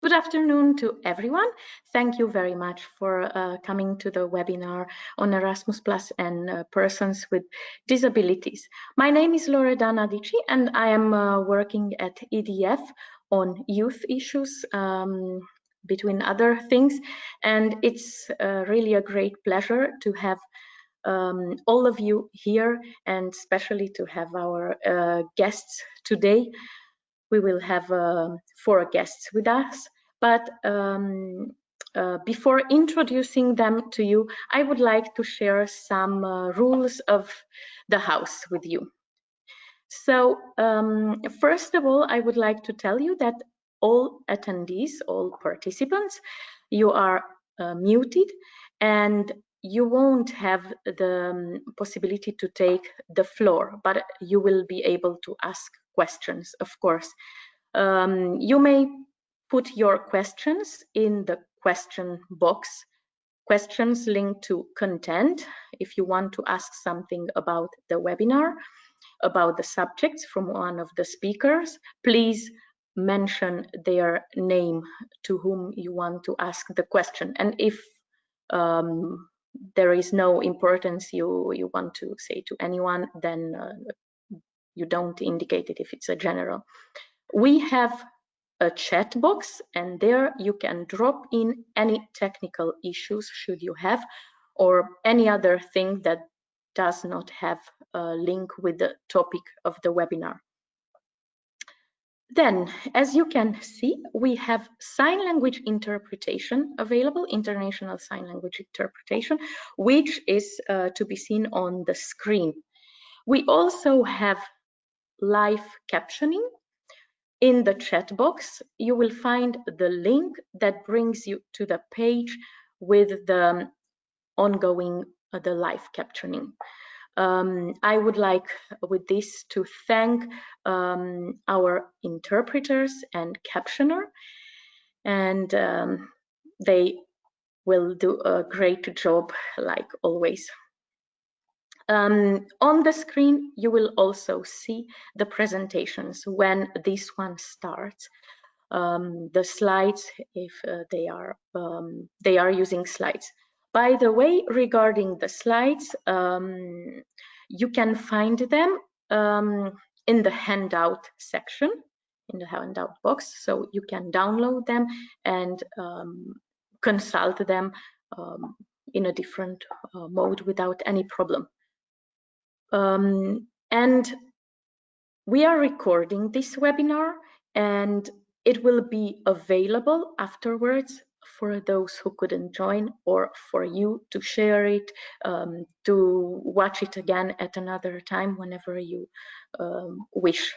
Good afternoon to everyone. Thank you very much for coming to the webinar on Erasmus Plus and persons with disabilities. My name is Loredana Dici and I am working at EDF on youth issues, between other things. And it's really a great pleasure to have all of you here, and especially to have our guests today. We will have 4 guests with us, but before introducing them to you, I would like to share some rules of the house with you. So first of all, I would like to tell you that all attendees, all participants, you are muted and you won't have the possibility to take the floor, but you will be able to ask questions, of course. You may put your questions in the question box, questions linked to content. If you want to ask something about the webinar, about the subjects from one of the speakers, please mention their name to whom you want to ask the question. And if there is no importance you want to say to anyone, then you don't indicate it if it's a general. We have a chat box, and there you can drop in any technical issues should you have, or any other thing that does not have a link with the topic of the webinar. Then, as you can see, we have sign language interpretation available, international sign language interpretation, which is to be seen on the screen. We also have live captioning. In the chat box, you will find the link that brings you to the page with the ongoing, the live captioning. I would like with this to thank our interpreters and captioner, and they will do a great job like always. On the screen, you will also see the presentations when this one starts. The slides, if they are using slides. By the way, regarding the slides, you can find them in the handout section, in the handout box, so you can download them and consult them in a different mode without any problem. And we are recording this webinar, and it will be available afterwards for those who couldn't join, or for you to share it, to watch it again at another time whenever you wish.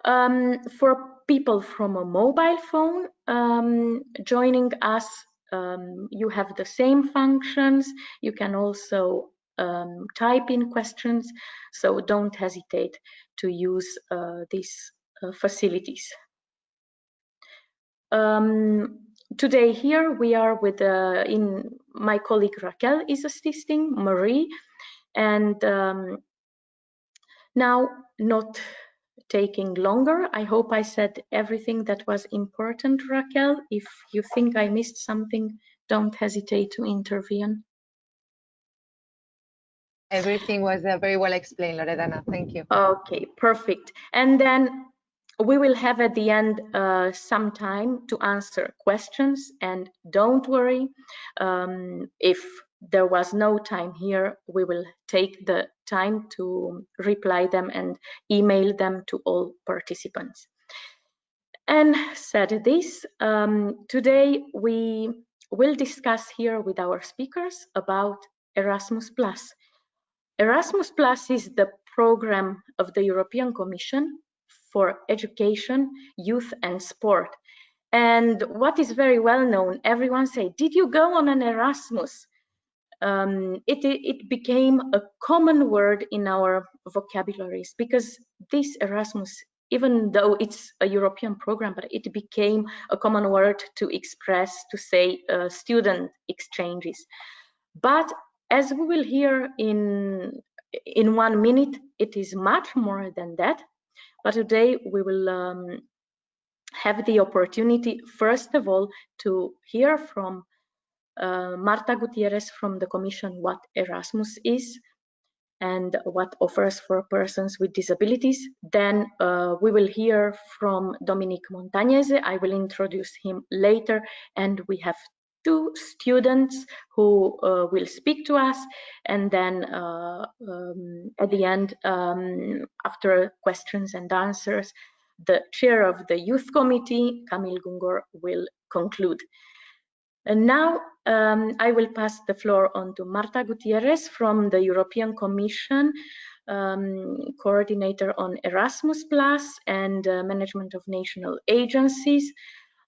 For people from a mobile phone joining us, you have the same functions. You can also type in questions, so don't hesitate to use these facilities. Today here we are with my colleague Raquel is assisting, Marie, and now, not taking longer, I hope I said everything that was important, Raquel. If you think I missed something, don't hesitate to intervene. Everything was very well explained, Loredana. Thank you. Okay, perfect. And then we will have at the end some time to answer questions. And don't worry, if there was no time here, we will take the time to reply them and email them to all participants. And said this, today we will discuss here with our speakers about Erasmus+. Erasmus Plus is the program of the European Commission for Education, Youth and Sport. And what is very well known, everyone say, did you go on an Erasmus? It became a common word in our vocabularies, because this Erasmus, even though it's a European program, but it became a common word to express, to say student exchanges. But as we will hear in 1 minute, it is much more than that. But today we will have the opportunity, first of all, to hear from Marta Gutierrez from the Commission what Erasmus is and what offers for persons with disabilities. Then we will hear from Dominique Montagnese. I will introduce him later, and we have two students who will speak to us, and then at the end, after questions and answers, the chair of the youth committee, Camille Gungor, will conclude. And now I will pass the floor on to Marta Gutierrez from the European Commission, coordinator on Erasmus Plus and management of national agencies.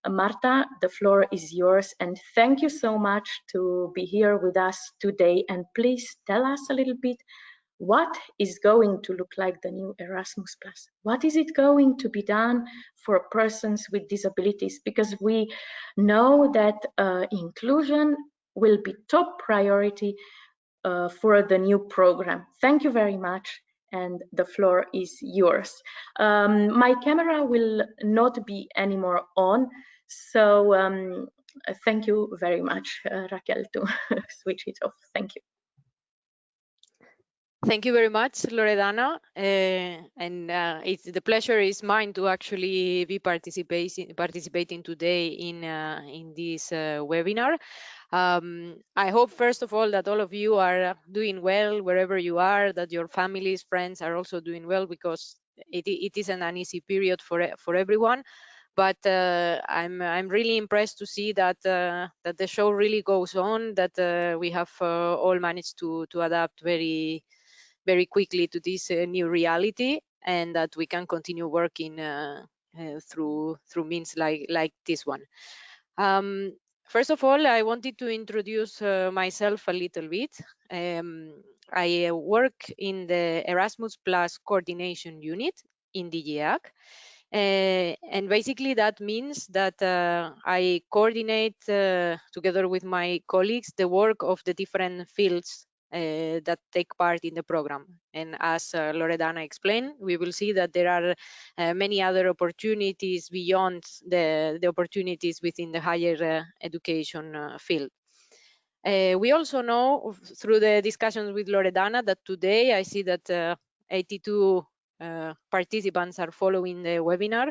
Marta, the floor is yours, and thank you so much to be here with us today. And please tell us a little bit, what is going to look like the new Erasmus Plus? What is it going to be done for persons with disabilities? Because we know that inclusion will be top priority for the new program. Thank you very much, and the floor is yours. My camera will not be anymore on, so thank you very much, Raquel, to switch it off. Thank you. Thank you very much, Loredana, the pleasure is mine to actually be participating today in this webinar. I hope, first of all, that all of you are doing well wherever you are, that your families, friends are also doing well, because it isn't an easy period for everyone. But I'm really impressed to see that that the show really goes on, that we have all managed to adapt very quickly to this new reality, and that we can continue working through means like this one. First of all, I wanted to introduce myself a little bit. I work in the Erasmus Plus coordination unit in the GEAC. And basically that means that I coordinate together with my colleagues the work of the different fields that take part in the program. And as Loredana explained, we will see that there are many other opportunities beyond the opportunities within the higher education field. We also know through the discussions with Loredana that today I see that 82 participants are following the webinar,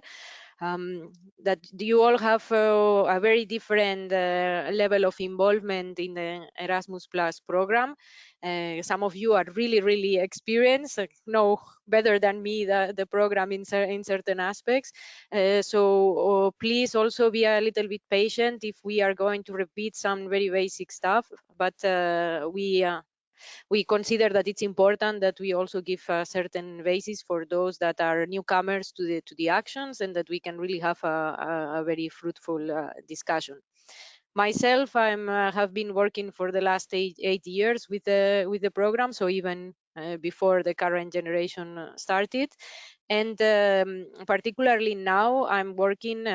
that you all have a very different level of involvement in the Erasmus Plus program. Some of you are really experienced, know better than me the program in certain aspects. So please also be a little bit patient if we are going to repeat some very basic stuff, but we consider that it's important that we also give a certain basis for those that are newcomers to the actions, and that we can really have a very fruitful discussion. Myself, I have been working for the last eight years with the program, so even before the current generation started, and particularly now I'm working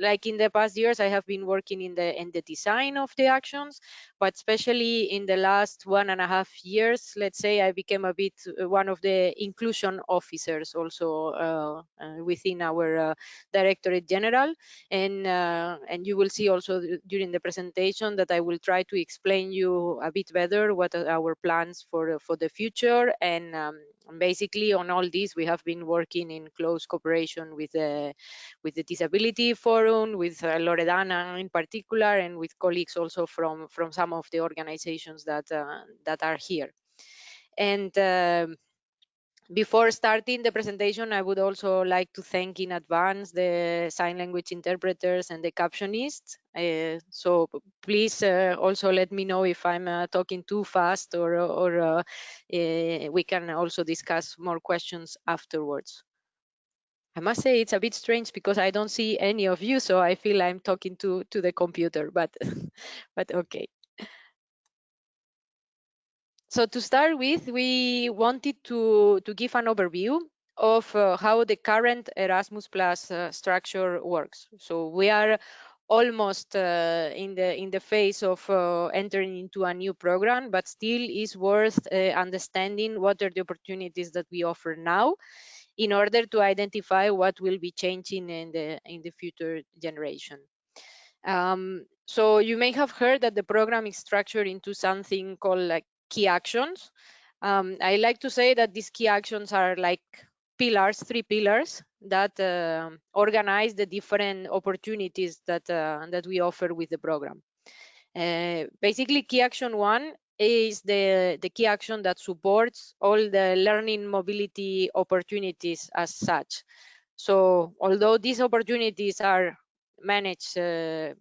like in the past years, I have been working in the design of the actions, but especially in the last 1.5 years, let's say, I became a bit one of the inclusion officers also within our Directorate General. And you will see also during the presentation that I will try to explain you a bit better what are our plans for the future. And basically on all this, we have been working in close cooperation with the Disability Forum, with Loredana in particular, and with colleagues also from some of the organizations that are here. And before starting the presentation, I would also like to thank in advance the sign language interpreters and the captionists. So please also let me know if I'm talking too fast, or we can also discuss more questions afterwards. I must say it's a bit strange because I don't see any of you, so I feel I'm talking to the computer, but but okay. So to start with, we wanted to give an overview of how the current Erasmus Plus structure works. So we are almost in the phase of entering into a new program, but still is worth understanding what are the opportunities that we offer now. in order to identify what will be changing in the future generation. So you may have heard that the program is structured into something called like key actions. I like to say that these key actions are like pillars, 3 pillars that organize the different opportunities that we offer with the program. Basically, key action 1 is the key action that supports all the learning mobility opportunities as such. So although these opportunities are managed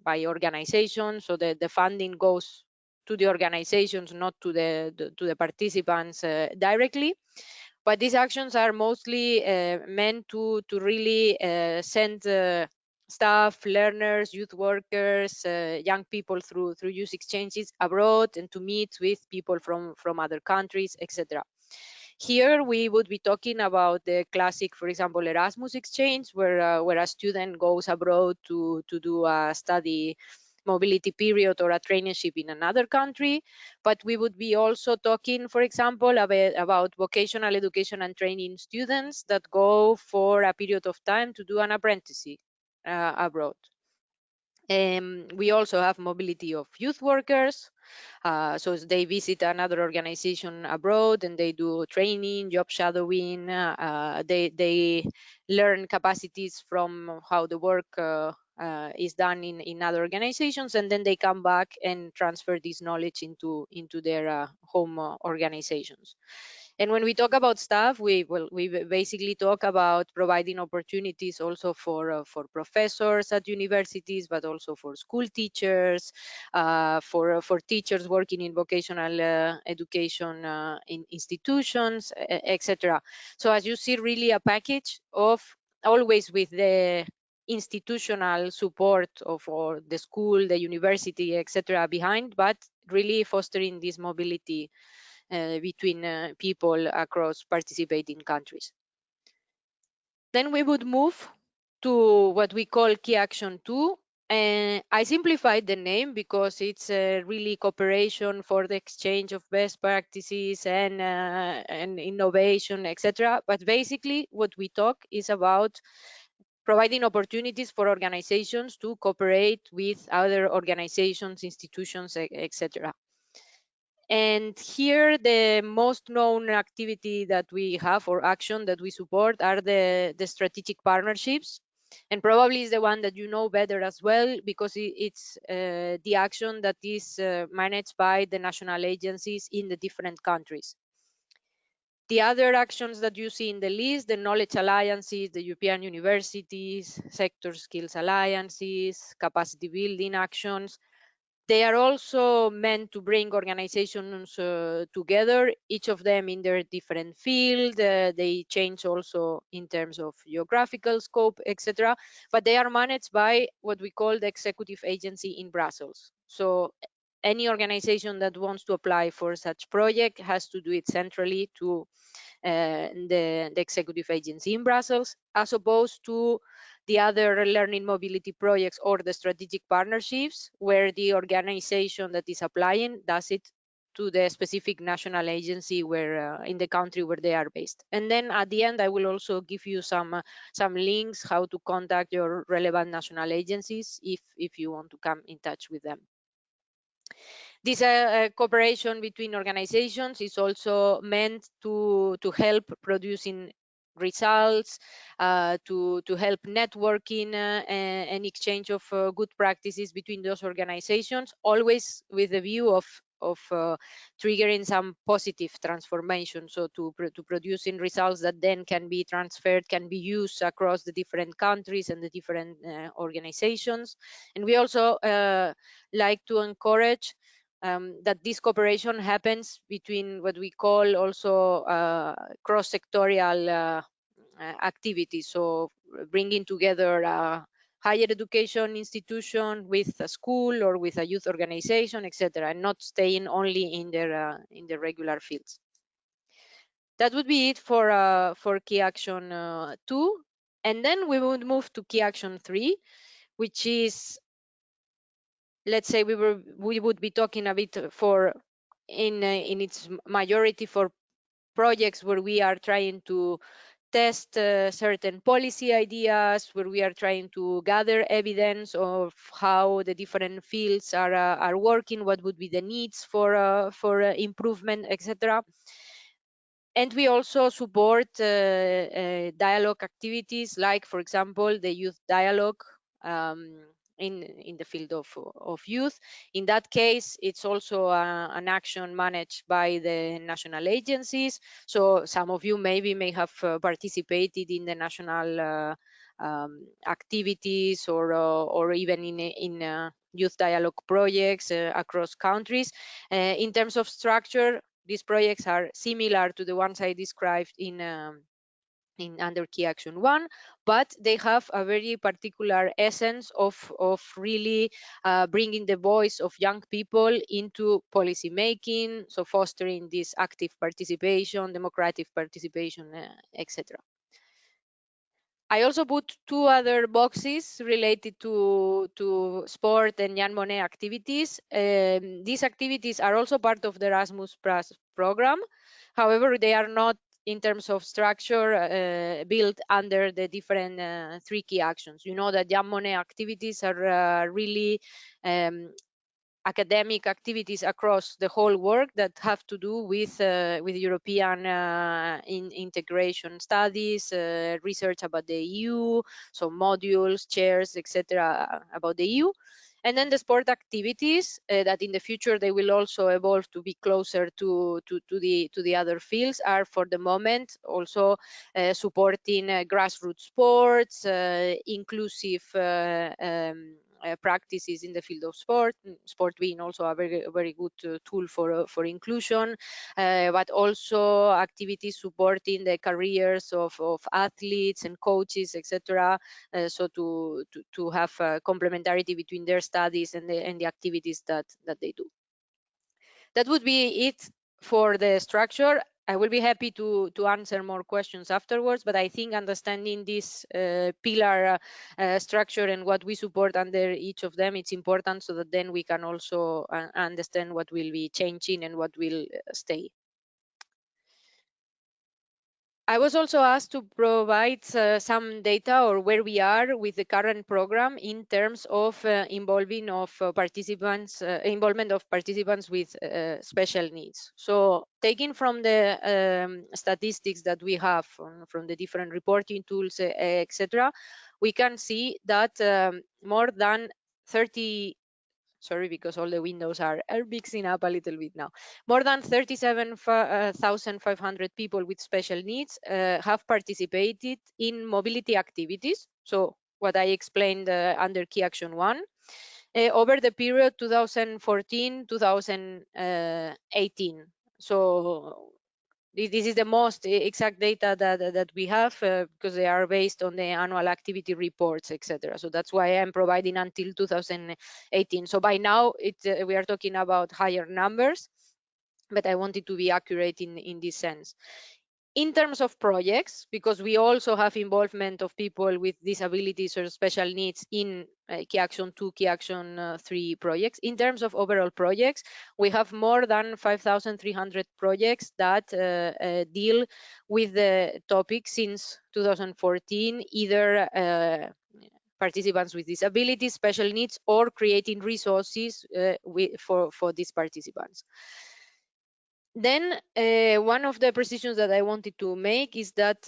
by organizations, so the funding goes to the organizations, not to the participants directly. But these actions are mostly meant to really send staff, learners, youth workers, young people through youth exchanges abroad and to meet with people from other countries, etc. Here we would be talking about the classic, for example, Erasmus exchange, where a student goes abroad to do a study mobility period or a traineeship in another country. But we would be also talking, for example, about vocational education and training students that go for a period of time to do an apprenticeship abroad. We also have mobility of youth workers. So they visit another organization abroad and they do training, job shadowing. They learn capacities from how the work is done in other organizations, and then they come back and transfer this knowledge into their home organizations. And when we talk about staff, we basically talk about providing opportunities also for professors at universities, but also for school teachers, for teachers working in vocational education in institutions, etc. So as you see, really a package of always with the institutional support of or the school, the university, etc. behind, but really fostering this mobility between people across participating countries. Then we would move to what we call Key Action 2. I simplified the name because it's really cooperation for the exchange of best practices and innovation, etc. But basically what we talk is about providing opportunities for organizations to cooperate with other organizations, institutions, etc. And here, the most known activity that we have or action that we support are the strategic partnerships. And probably is the one that you know better as well, because it's the action that is managed by the national agencies in the different countries. The other actions that you see in the list, the knowledge alliances, the European universities, sector skills alliances, capacity building actions, they are also meant to bring organizations together, each of them in their different field. They change also in terms of geographical scope, etc. But they are managed by what we call the executive agency in Brussels. So any organization that wants to apply for such project has to do it centrally to the executive agency in Brussels, as opposed to the other learning mobility projects or the strategic partnerships, where the organization that is applying does it to the specific national agency where in the country where they are based. And then at the end, I will also give you some links how to contact your relevant national agencies if you want to come in touch with them. This cooperation between organizations is also meant to help producing results, to help networking and exchange of good practices between those organizations, always with the view of triggering some positive transformation, so to producing results that then can be transferred, can be used across the different countries and the different organizations. And we also like to encourage that this cooperation happens between what we call also cross-sectorial activities, so bringing together a higher education institution with a school or with a youth organization, etc., and not staying only in their regular fields. That would be it for Key Action 2. And then we would move to Key Action 3, which is, let's say, we would be talking a bit for in its majority for projects where we are trying to test certain policy ideas, where we are trying to gather evidence of how the different fields are working, what would be the needs for improvement, etc. And we also support dialogue activities, like, for example, the youth dialogue um, in the field of youth. In that case, it's also an action managed by the national agencies. So some of you maybe may have participated in the national activities, or even in youth dialogue projects across countries. In terms of structure, these projects are similar to the ones I described in under Key Action 1, but they have a very particular essence of really bringing the voice of young people into policy making, so fostering this active participation, democratic participation, etc. I also put two other boxes related to sport and Jan Monnet activities. These activities are also part of the Erasmus program. However, they are not, in terms of structure, built under the different three key actions. You know that Jan Monnet activities are really academic activities across the whole work that have to do with European integration studies, research about the EU, so modules, chairs, etc. about the EU. And then the sport activities that in the future they will also evolve to be closer to the other fields, are for the moment also supporting grassroots sports, inclusive practices in the field of sport being also a very good tool for inclusion, but also activities supporting the careers of athletes and coaches, etc. So to have complementarity between their studies and the activities that they do. That would be it for the structure. I will be happy to answer more questions afterwards, but I think understanding this pillar structure and what we support under each of them, it's important, so that then we can also understand what will be changing and what will stay. I was also asked to provide some data, or where we are with the current program in terms of involvement of participants with special needs. So taking from the statistics that we have from the different reporting tools, etc., we can see that more than 30, sorry, because all the windows are mixing up a little bit now. More than 37,500 people with special needs have participated in mobility activities. So what I explained under Key Action 1. Over the period 2014-2018. So this is the most exact data that we have, because they are based on the annual activity reports, etc. So that's why I'm providing until 2018. So by now, we are talking about higher numbers, but I wanted to be accurate in this sense. In terms of projects, because we also have involvement of people with disabilities or special needs in Key Action 2, Key Action 3 projects. In terms of overall projects, we have more than 5,300 projects that deal with the topic since 2014, either participants with disabilities, special needs, or creating resources for these participants. Then one of the precisions that I wanted to make is that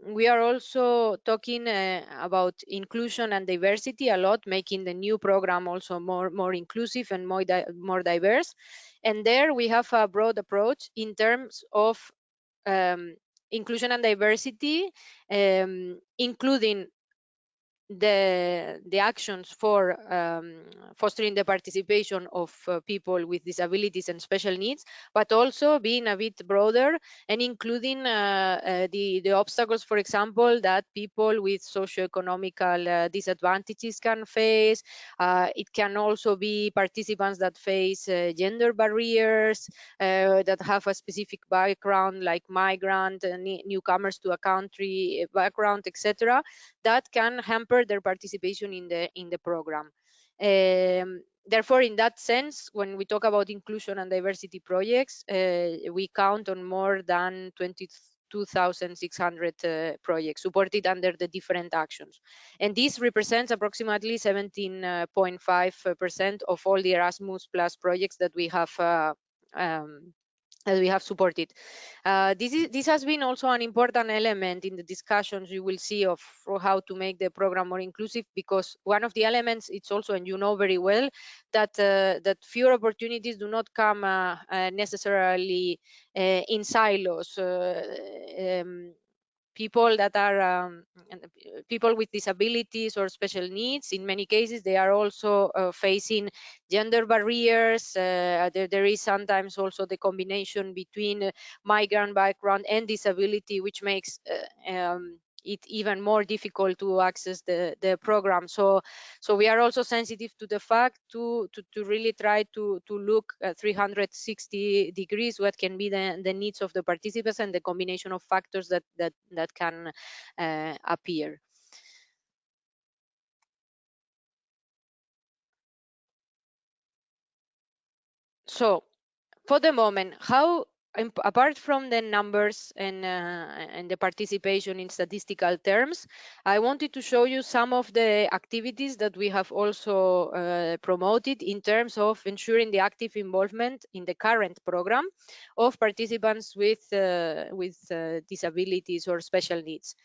we are also talking about inclusion and diversity a lot, making the new program also more inclusive and more diverse. And there we have a broad approach in terms of inclusion and diversity, including the actions for fostering the participation of people with disabilities and special needs, but also being a bit broader and including the obstacles, for example, that people with socioeconomical disadvantages can face. It can also be participants that face gender barriers, that have a specific background, like migrant, newcomers to a country background, etc., that can hamper their participation in the program. Therefore, in that sense, when we talk about inclusion and diversity projects, we count on more than 2,600 projects supported under the different actions. And this represents approximately 17.5% of all the Erasmus Plus projects that we have supported. This has been also an important element in the discussions you will see of how to make the program more inclusive, because one of the elements, it's also, and you know very well, that that fewer opportunities do not come necessarily in silos. People that are people with disabilities or special needs, in many cases they are also facing gender barriers. There is sometimes also the combination between migrant background and disability, which makes it even more difficult to access the program. So we are also sensitive to the fact to really try to look at 360 degrees what can be the needs of the participants and the combination of factors that can appear. So for the moment, how, apart from the numbers and the participation in statistical terms, I wanted to show you some of the activities that we have also promoted in terms of ensuring the active involvement in the current program of participants with disabilities or special needs.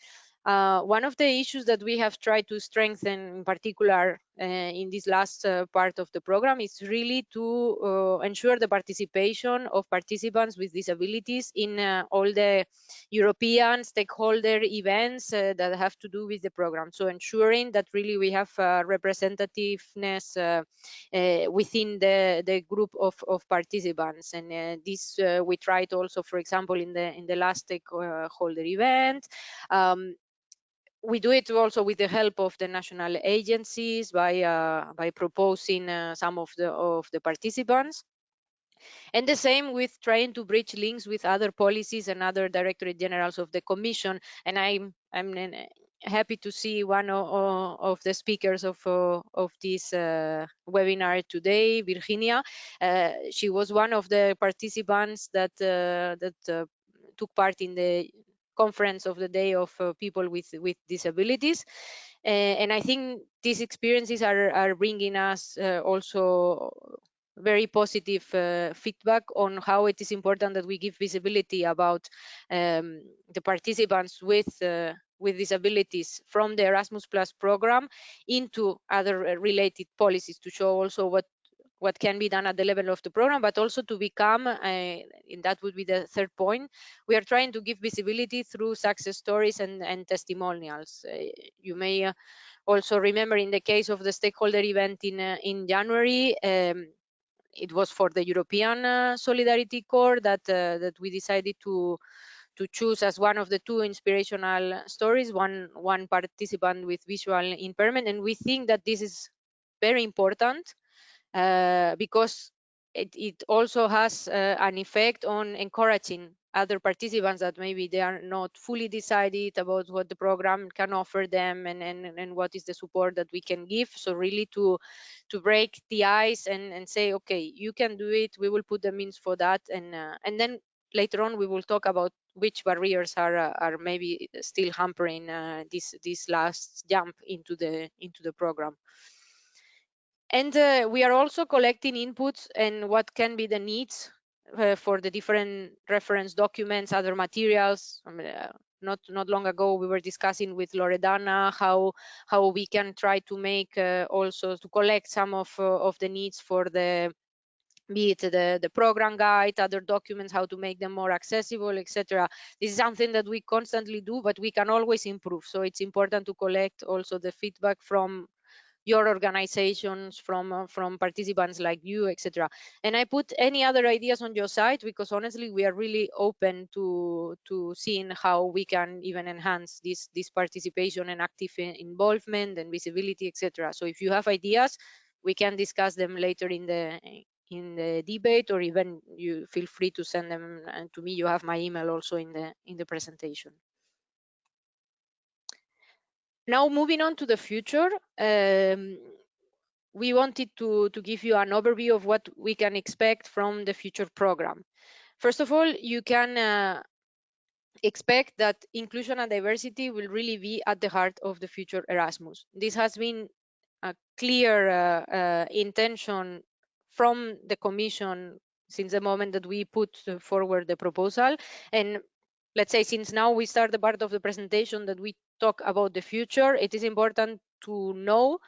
One of the issues that we have tried to strengthen, in particular in this last part of the program, is really to ensure the participation of participants with disabilities in all the European stakeholder events that have to do with the program. So ensuring that really we have representativeness within the group of participants. And this we tried also, for example, in the last stakeholder event. We do it also with the help of the national agencies by proposing some of the participants, and the same with trying to bridge links with other policies and other directorate generals of the Commission. And I'm happy to see one of the speakers of this webinar today, Virginia. She was one of the participants that took part in the conference of the day of people with disabilities. And I think these experiences are bringing us also very positive feedback on how it is important that we give visibility about the participants with disabilities from the Erasmus Plus program into other related policies, to show also what can be done at the level of the program, but also to become, and that would be the third point, we are trying to give visibility through success stories and testimonials. You may also remember in the case of the stakeholder event in January, it was for the European Solidarity Corps that we decided to choose as one of the two inspirational stories, one participant with visual impairment. And we think that this is very important because it also has an effect on encouraging other participants that maybe they are not fully decided about what the program can offer them and what is the support that we can give. So really to break the ice and say, okay, you can do it, we will put the means for that, and then later on we will talk about which barriers are maybe still hampering this last jump into the program. And we are also collecting inputs and what can be the needs for the different reference documents, other materials. Not long ago, we were discussing with Loredana how we can try to make also to collect some of the needs for be it the program guide, other documents, how to make them more accessible, etc. This is something that we constantly do, but we can always improve. So it's important to collect also the feedback from your organizations, from participants like you, etc. And I put any other ideas on your site because honestly, we are really open to seeing how we can even enhance this participation and active involvement and visibility, etc. So if you have ideas, we can discuss them later in the debate, or even you feel free to send them to me. You have my email also in the presentation. Now, moving on to the future, we wanted to give you an overview of what we can expect from the future program. First of all, you can expect that inclusion and diversity will really be at the heart of the future Erasmus. This has been a clear intention from the Commission since the moment that we put forward the proposal. And let's say since now we start the part of the presentation that we talk about the future, it is important to know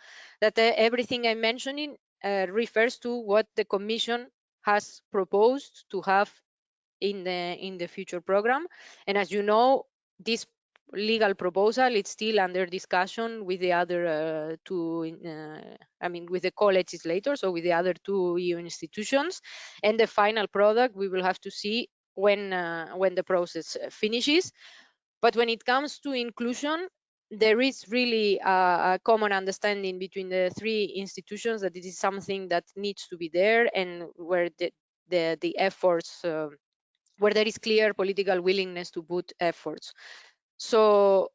that everything I'm mentioning refers to what the Commission has proposed to have in the future program. And as you know, this legal proposal it's still under discussion with the other with the co-legislators, so with the other two EU institutions, and the final product we will have to see when the process finishes. But when it comes to inclusion, there is really a common understanding between the three institutions that it is something that needs to be there, and where the efforts where there is clear political willingness to put efforts. So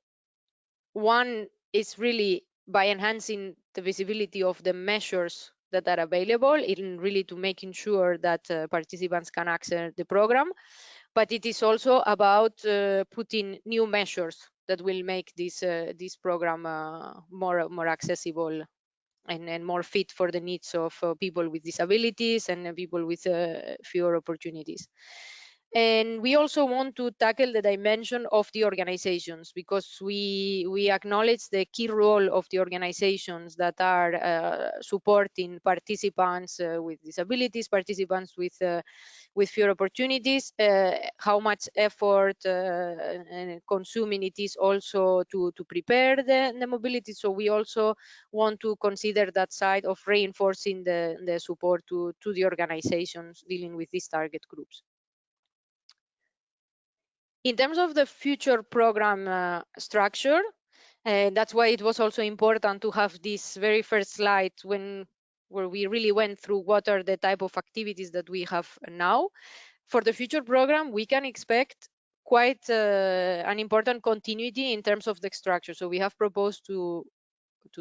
one is really by enhancing the visibility of the measures that are available, in really to making sure that participants can access the program. But it is also about putting new measures that will make this program more accessible and more fit for the needs of people with disabilities and people with fewer opportunities. And we also want to tackle the dimension of the organizations, because we acknowledge the key role of the organizations that are supporting participants with disabilities, participants with fewer opportunities, how much effort and consuming it is also to prepare the mobility. So we also want to consider that side of reinforcing the support to the organizations dealing with these target groups. In terms of the future program structure, that's why it was also important to have this very first slide where we really went through what are the type of activities that we have now. For the future program, we can expect quite an important continuity in terms of the structure. So we have proposed to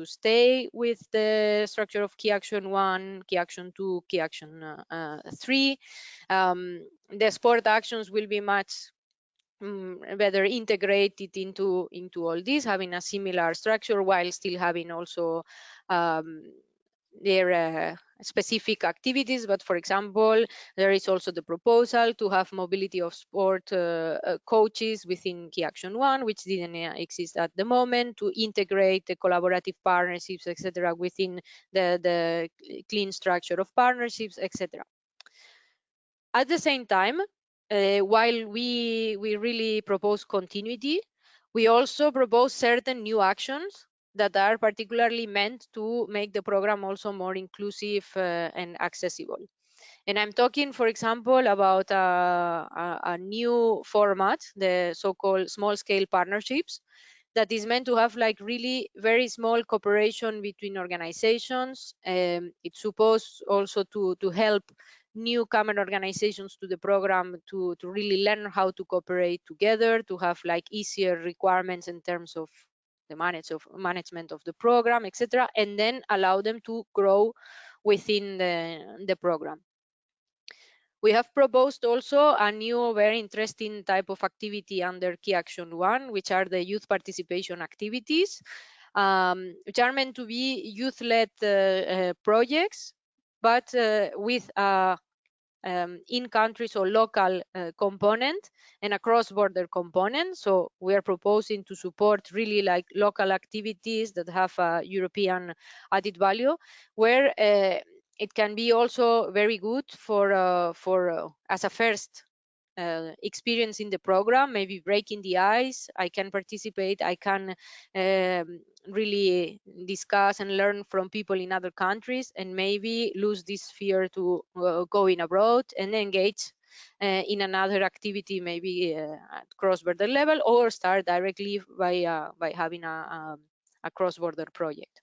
stay with the structure of Key Action 1, Key Action 2, Key Action 3. The sport actions will be much better integrated into all this, having a similar structure while still having also their specific activities. But for example, there is also the proposal to have mobility of sport coaches within Key Action 1, which didn't exist at the moment, to integrate the collaborative partnerships, etc., within the clean structure of partnerships, etc. At the same time, while we really propose continuity, we also propose certain new actions that are particularly meant to make the program also more inclusive and accessible. And I'm talking, for example, about a new format, the so-called small-scale partnerships, that is meant to have like really very small cooperation between organizations. It's supposed also to help newcomer organizations to the program to really learn how to cooperate together, to have like easier requirements in terms of the management of the program, etc., and then allow them to grow within the program. We have proposed also a new very interesting type of activity under Key Action 1, which are the youth participation activities, which are meant to be youth-led projects, but with a in-countries or local component and a cross-border component. So we are proposing to support really like local activities that have a European added value, where it can be also very good for as a first experience in the program, maybe breaking the ice. I can participate, I can really discuss and learn from people in other countries, and maybe lose this fear to going abroad and engage in another activity, maybe at cross-border level, or start directly by having a cross-border project.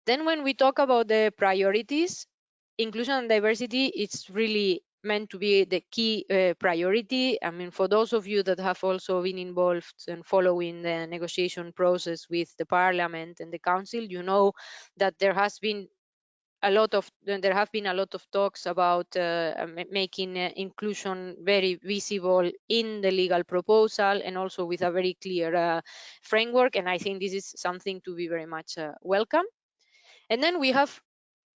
Then when we talk about the priorities, inclusion and diversity, it's really meant to be the key priority. I mean, for those of you that have also been involved and following the negotiation process with the Parliament and the Council, you know that there has been there have been a lot of talks about making inclusion very visible in the legal proposal, and also with a very clear framework. And I think this is something to be very much welcome. And then we have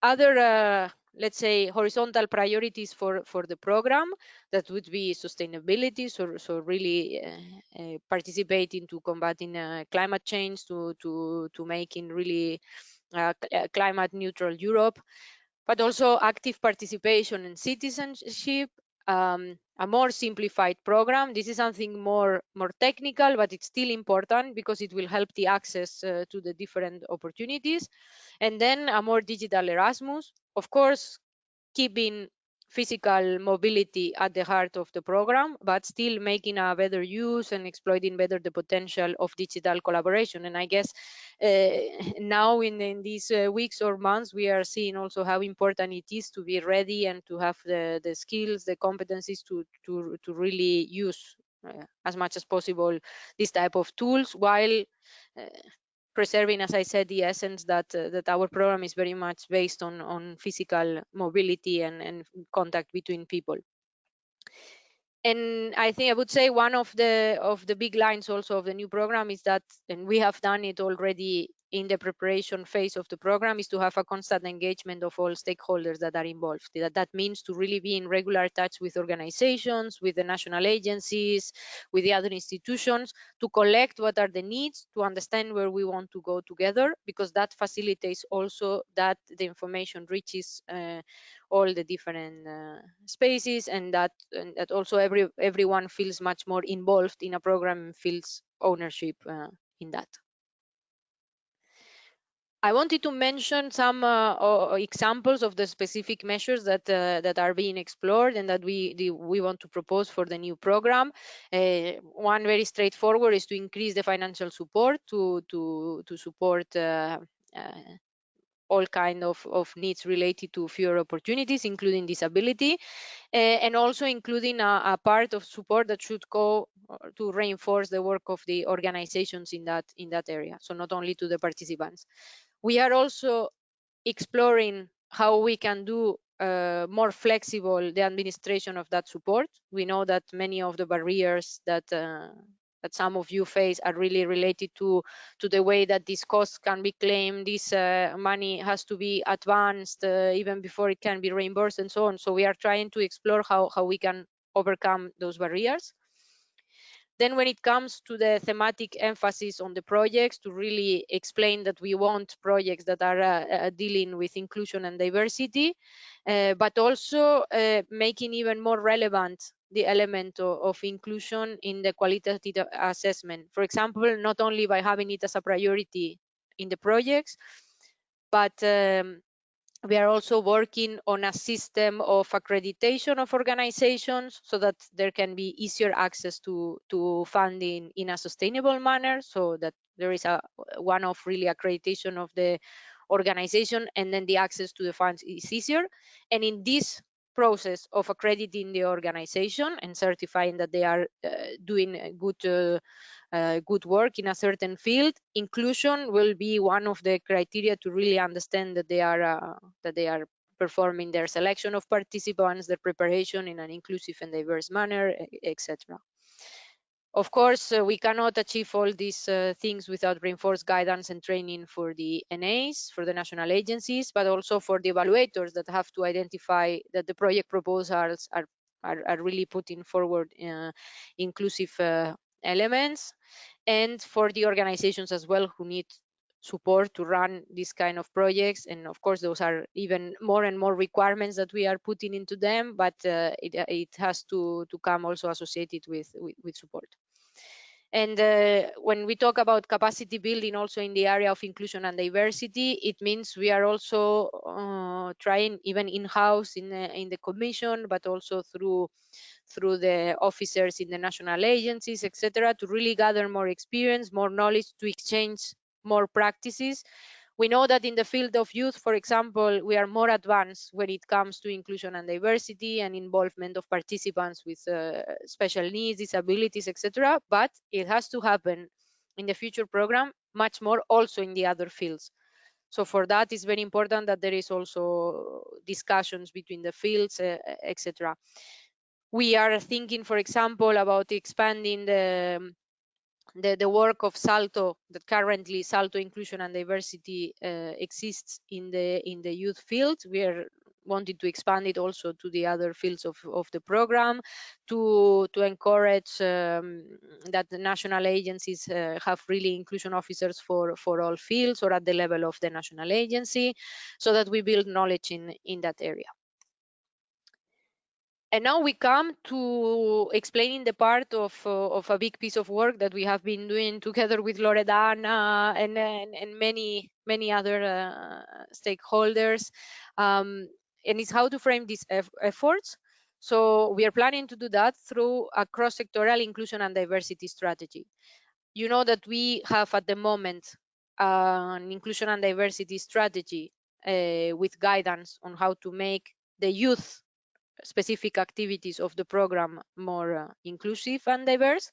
other, let's say, horizontal priorities for the program. That would be sustainability, so really participating to combating climate change, to making really climate neutral Europe, but also active participation and citizenship. A more simplified program. This is something more technical, but it's still important because it will help the access to the different opportunities. And then a more digital Erasmus, of course, keeping physical mobility at the heart of the program, but still making a better use and exploiting better the potential of digital collaboration. And I guess now in these weeks or months, we are seeing also how important it is to be ready and to have the skills, the competencies to really use as much as possible this type of tools, while preserving, as I said, the essence that our program is very much based on physical mobility and contact between people. And I think I would say one of the big lines also of the new program is that, and we have done it already in the preparation phase of the program, is to have a constant engagement of all stakeholders that are involved. That means to really be in regular touch with organizations, with the national agencies, with the other institutions, to collect what are the needs, to understand where we want to go together, because that facilitates also that the information reaches all the different spaces, and that also everyone feels much more involved in a program and feels ownership in that. I wanted to mention some examples of the specific measures that are being explored and that we want to propose for the new program. One very straightforward is to increase the financial support to support all kind of needs related to fewer opportunities, including disability, and also including a part of support that should go to reinforce the work of the organizations in that area, so not only to the participants. We are also exploring how we can do more flexible the administration of that support. We know that many of the barriers that some of you face are really related to the way that these costs can be claimed. This money has to be advanced even before it can be reimbursed, and so on. So we are trying to explore how we can overcome those barriers. Then when it comes to the thematic emphasis on the projects, to really explain that we want projects that are dealing with inclusion and diversity, but also making even more relevant the element of inclusion in the qualitative assessment. For example, not only by having it as a priority in the projects, but we are also working on a system of accreditation of organizations so that there can be easier access to funding in a sustainable manner, so that there is a one-off really accreditation of the organization, and then the access to the funds is easier. And in this process of accrediting the organization and certifying that they are doing good work in a certain field, inclusion will be one of the criteria to really understand that they are performing their selection of participants, their preparation in an inclusive and diverse manner, etc. Of course, we cannot achieve all these things without reinforced guidance and training for the NAs, for the national agencies, but also for the evaluators that have to identify that the project proposals are really putting forward inclusive elements, and for the organizations as well who need support to run these kind of projects. And of course, those are even more and more requirements that we are putting into them, but it has to come also associated with support. And when we talk about capacity building also in the area of inclusion and diversity, it means we are also trying, even in-house in the commission, but also through the officers in the national agencies, etc., to really gather more experience, more knowledge, to exchange more practices. We know that in the field of youth, for example, we are more advanced when it comes to inclusion and diversity and involvement of participants with special needs, disabilities, etc. But it has to happen in the future program much more also in the other fields. So for that, it's very important that there is also discussions between the fields, etc. We are thinking, for example, about expanding the work of SALTO, that currently SALTO Inclusion and Diversity exists in the youth field. We are wanting to expand it also to the other fields of the program, to encourage that the national agencies have really inclusion officers for all fields or at the level of the national agency, so that we build knowledge in that area. And now we come to explaining the part of a big piece of work that we have been doing together with Loredana and many other stakeholders, and it's how to frame these efforts. So we are planning to do that through a cross-sectoral inclusion and diversity strategy. You know that we have at the moment an inclusion and diversity strategy with guidance on how to make the youth specific activities of the program more inclusive and diverse.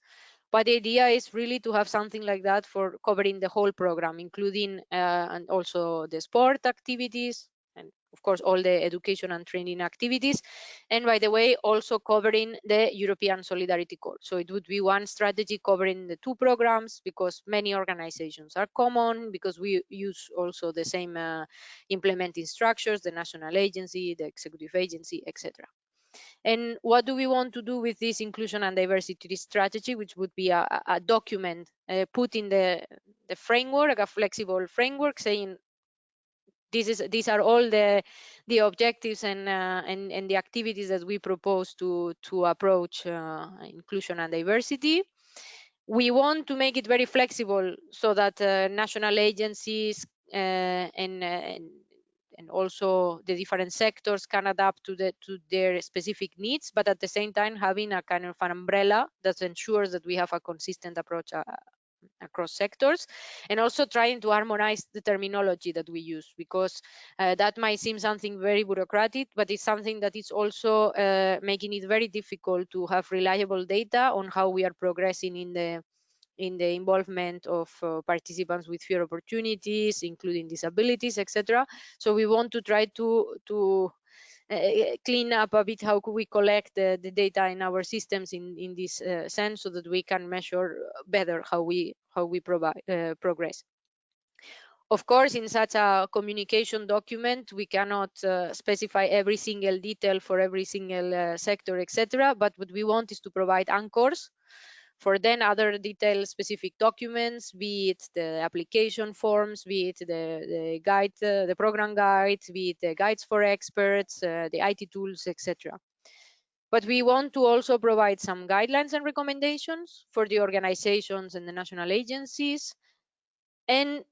But the idea is really to have something like that for covering the whole program, including and also the sport activities, and of course all the education and training activities, and by the way also covering the European Solidarity Corps. So it would be one strategy covering the two programs, because many organizations are common, because we use also the same implementing structures, the national agency, the executive agency, etc. And what do we want to do with this inclusion and diversity strategy, which would be a document put in the framework, a flexible framework, saying these are all the objectives and the activities that we propose to approach inclusion and diversity. We want to make it very flexible so that national agencies and also the different sectors can adapt to their specific needs, but at the same time having a kind of an umbrella that ensures that we have a consistent approach across sectors, and also trying to harmonize the terminology that we use, because that might seem something very bureaucratic, but it's something that is also making it very difficult to have reliable data on how we are progressing in the involvement of participants with fewer opportunities, including disabilities, etc. So we want to try to clean up a bit how could we collect the data in our systems in this sense, so that we can measure better how we provide progress. Of course, in such a communication document, we cannot specify every single detail for every single sector, etc. But what we want is to provide anchors for then other detailed specific documents, be it the application forms, be it the guide, the program guides, be it the guides for experts, the IT tools, etc. But we want to also provide some guidelines and recommendations for the organizations and the national agencies. And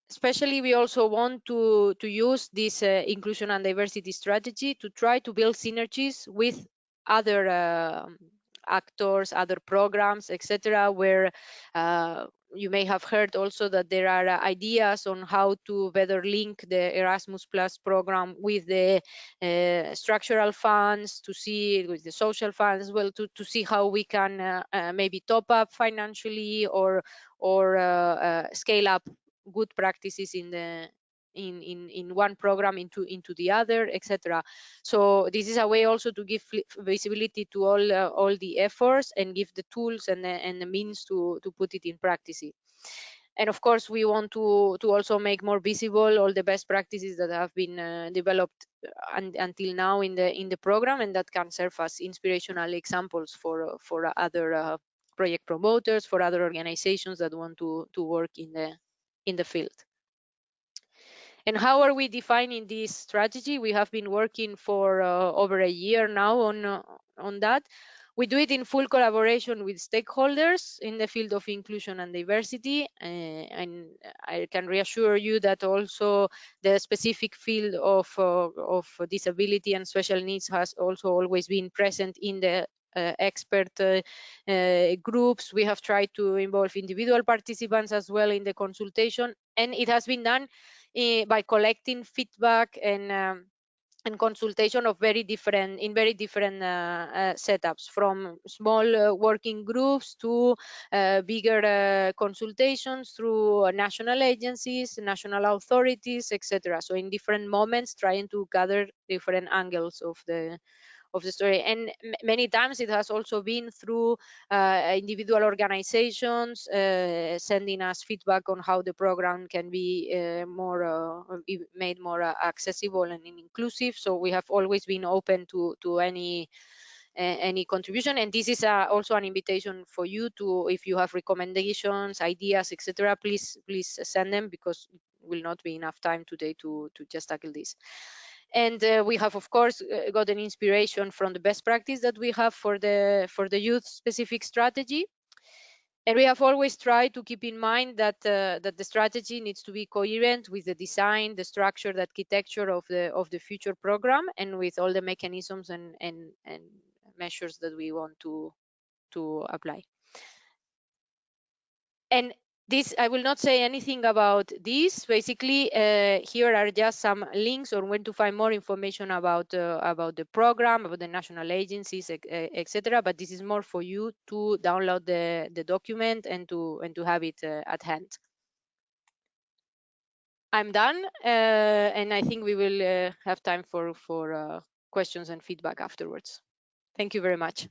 especially, we also want to use this inclusion and diversity strategy to try to build synergies with other actors, other programs, etc., where you may have heard also that there are ideas on how to better link the Erasmus Plus program with the structural funds, to see with the social funds as well, to see how we can maybe top up financially or scale up good practices in one program into the other, etc. So this is a way also to give visibility to all the efforts and give the tools and the means to put it in practice. And of course, we want to also make more visible all the best practices that have been developed until now in the program, and that can serve as inspirational examples for other project promoters, for other organizations that want to work in the field. And how are we defining this strategy? We have been working for over a year now on that. We do it in full collaboration with stakeholders in the field of inclusion and diversity, and I can reassure you that also the specific field of disability and special needs has also always been present in the expert groups. We have tried to involve individual participants as well in the consultation, and it has been done by collecting feedback and and consultation of very different setups, from small working groups to bigger consultations through national agencies, national authorities, etc. So in different moments, trying to gather different angles of the story. And many times it has also been through individual organizations sending us feedback on how the program can be made more accessible and inclusive. So we have always been open to any contribution, and this is also an invitation for you to, if you have recommendations, ideas, etc., please send them, because it will not be enough time today to just tackle this. And we have, of course, gotten inspiration from the best practice that we have for the youth specific strategy. And we have always tried to keep in mind that that the strategy needs to be coherent with the design, the structure, the architecture of the future program, and with all the mechanisms and measures that we want to apply. And this, I will not say anything about this. Basically, here are just some links on where to find more information about the program, about the national agencies, etc. But this is more for you to download the document and to have it at hand. I'm done, and I think we will have time for questions and feedback afterwards. Thank you very much.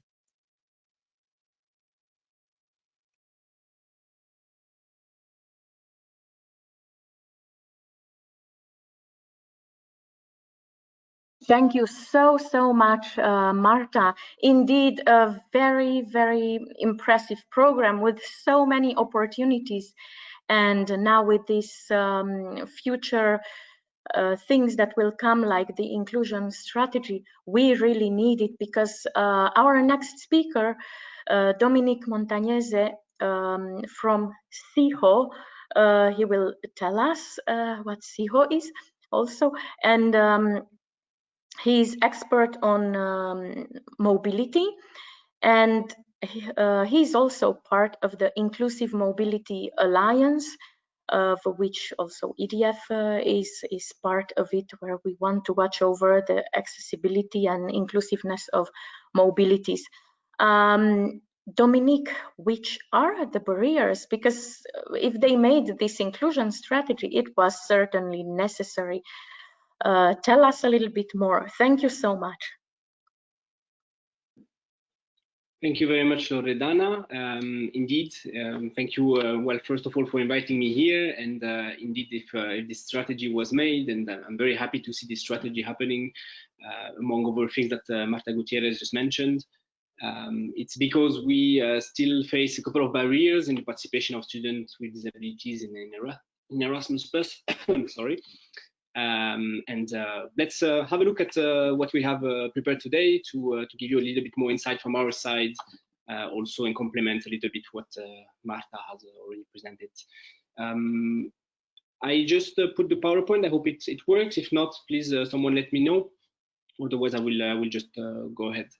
Thank you so much, Marta. Indeed, a very, very impressive program with so many opportunities. And now with this future things that will come, like the inclusion strategy, we really need it, because our next speaker, Dominique Montagnese from SIHO, he will tell us what SIHO is also. And he's expert on mobility, and he's also part of the Inclusive Mobility Alliance, for which also EDF is part of it, where we want to watch over the accessibility and inclusiveness of mobilities. Dominique, which are the barriers? Because if they made this inclusion strategy, it was certainly necessary. Tell us a little bit more. Thank you so much. Thank you very much, Loredana. Indeed, thank you, well, first of all, for inviting me here. And indeed, if this strategy was made, and I'm very happy to see this strategy happening, among other things that Marta Gutierrez just mentioned, it's because we still face a couple of barriers in the participation of students with disabilities in Erasmus Plus. Sorry. Let's have a look at what we have prepared today to give you a little bit more insight from our side, also, and complement a little bit what Marta has already presented. I just put the PowerPoint. I hope it works. If not, please someone let me know. Otherwise, I will just go ahead.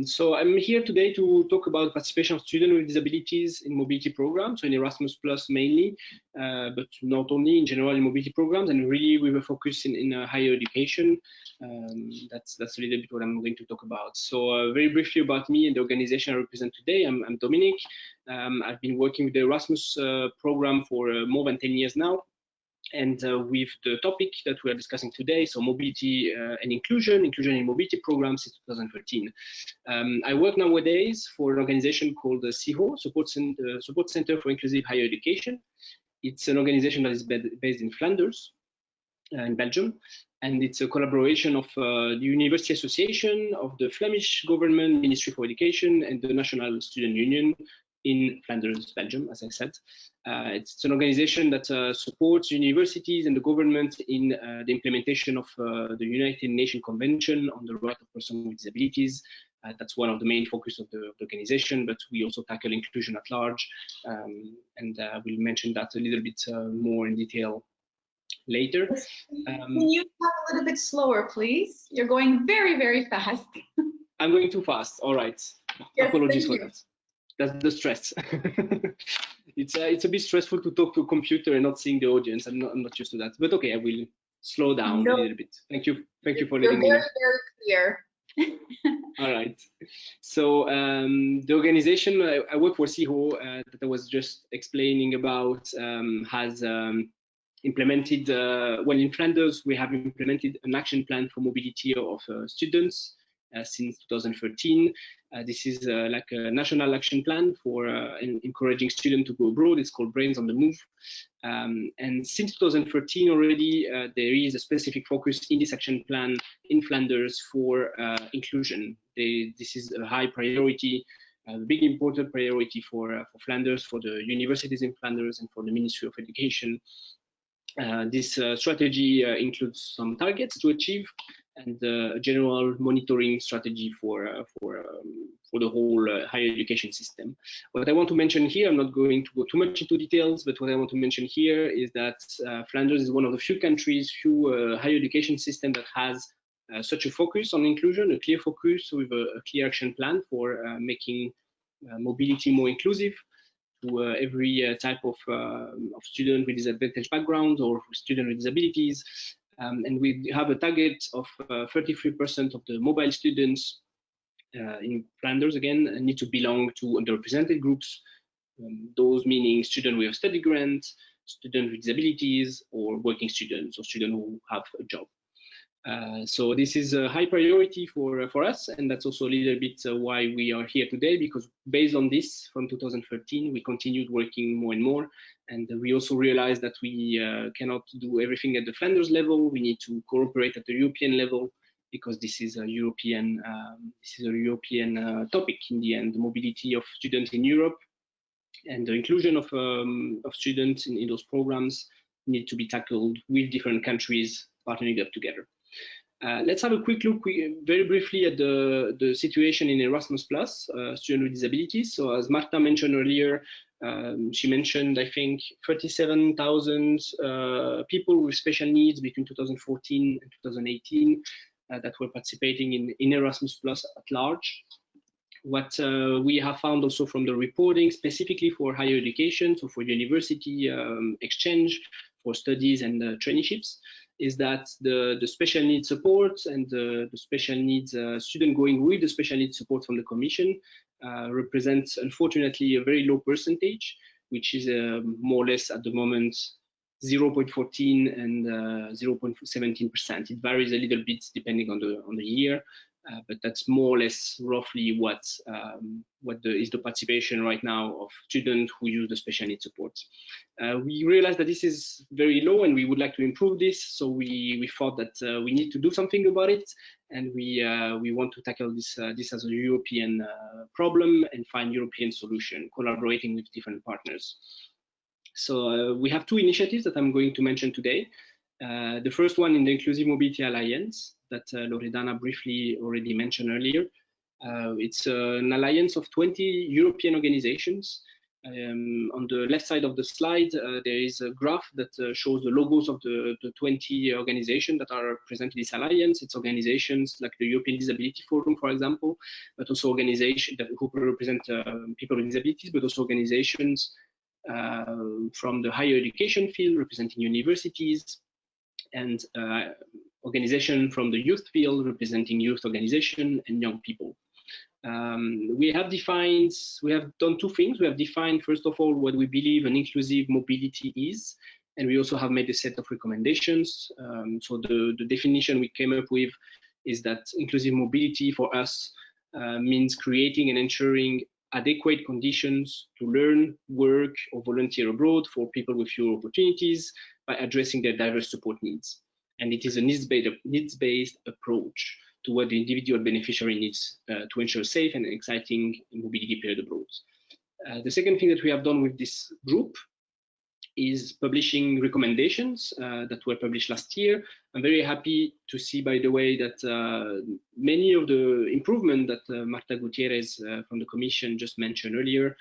So I'm here today to talk about participation of students with disabilities in mobility programs, so in Erasmus Plus mainly, but not only, in general in mobility programs, and really we were focusing in higher education. That's a little bit what I'm going to talk about. So very briefly about me and the organization I represent today. I'm Dominique. I've been working with the Erasmus program for more than 10 years now. And with the topic that we are discussing today, so mobility and inclusion in mobility programs since 2013. I work nowadays for an organization called the SIHO, Support Center for Inclusive Higher Education. It's an organization that is based in Flanders, in Belgium, and it's a collaboration of the University Association, of the Flemish Government Ministry for Education, and the National Student Union in Flanders, Belgium, as I said. It's an organization that supports universities and the government in the implementation of the United Nations Convention on the Right of Persons with Disabilities. That's one of the main focus of the organization, but we also tackle inclusion at large, and we'll mention that a little bit more in detail later. Can you talk a little bit slower, please? You're going very, very fast. I'm going too fast. All right. Yes, apologies for you. that. That's the stress. It's a bit stressful to talk to a computer and not seeing the audience. I'm not used to that, but okay, I will slow down a little bit. Thank you for letting me know. You're very clear. All right. So the organization I work for, SIHO, that I was just explaining about, has implemented, well, in Flanders, we have implemented an action plan for mobility of students since 2013. This is like a national action plan for encouraging students to go abroad. It's called Brains on the Move. And since 2013 already, there is a specific focus in this action plan in Flanders for inclusion. This is a high priority, a big important priority for Flanders, for the universities in Flanders, and for the Ministry of Education. This strategy includes some targets to achieve and a general monitoring strategy for the whole higher education system. What I want to mention here, I'm not going to go too much into details, but what I want to mention here is that Flanders is one of the few countries, higher education system that has such a focus on inclusion, a clear focus with a clear action plan for making mobility more inclusive to every type of student with disadvantaged backgrounds or student with disabilities. And we have a target of 33% of the mobile students in Flanders, again, need to belong to underrepresented groups, those meaning students with a study grant, students with disabilities, or working students, or students who have a job. So this is a high priority for us, and that's also a little bit why we are here today, because based on this, from 2013, we continued working more and more, and we also realized that we cannot do everything at the Flanders level. We need to cooperate at the European level, because this is a European topic in the end. The mobility of students in Europe and the inclusion of students in those programs need to be tackled with different countries partnering up together. Let's have a quick look very briefly at the situation in Erasmus Plus, student with disabilities. So as Marta mentioned earlier, she mentioned, I think, 37,000 people with special needs between 2014 and 2018 that were participating in Erasmus Plus at large. What we have found also from the reporting, specifically for higher education, so for university exchange, for studies and traineeships, is that the special needs support and the special needs student going with the special needs support from the Commission represents, unfortunately, a very low percentage, which is more or less at the moment 0.14 and 0.17%. It varies a little bit depending on the year, but that's more or less roughly what is the participation right now of students who use the special needs support. We realized that this is very low, and we would like to improve this. So we thought that we need to do something about it, and we want to tackle this as a European problem and find European solution, collaborating with different partners. So we have two initiatives that I'm going to mention today. The first one in the Inclusive Mobility Alliance that Loredana briefly already mentioned earlier. It's an alliance of 20 European organizations. On the left side of the slide, there is a graph that shows the logos of the 20 organizations that are present in this alliance. It's organizations like the European Disability Forum, for example, but also organizations who represent people with disabilities, but also organizations from the higher education field representing universities, and organization from the youth field representing youth organization and young people. We have done two things. We have defined, first of all, what we believe an inclusive mobility is, and we also have made a set of recommendations. So the definition we came up with is that inclusive mobility for us means creating and ensuring adequate conditions to learn, work, or volunteer abroad for people with fewer opportunities by addressing their diverse support needs. And it is a needs-based approach to what the individual beneficiary needs to ensure safe and exciting mobility period abroad. The second thing that we have done with this group is publishing recommendations that were published last year. I'm very happy to see, by the way, that many of the improvements that Marta Gutierrez from the Commission just mentioned earlier,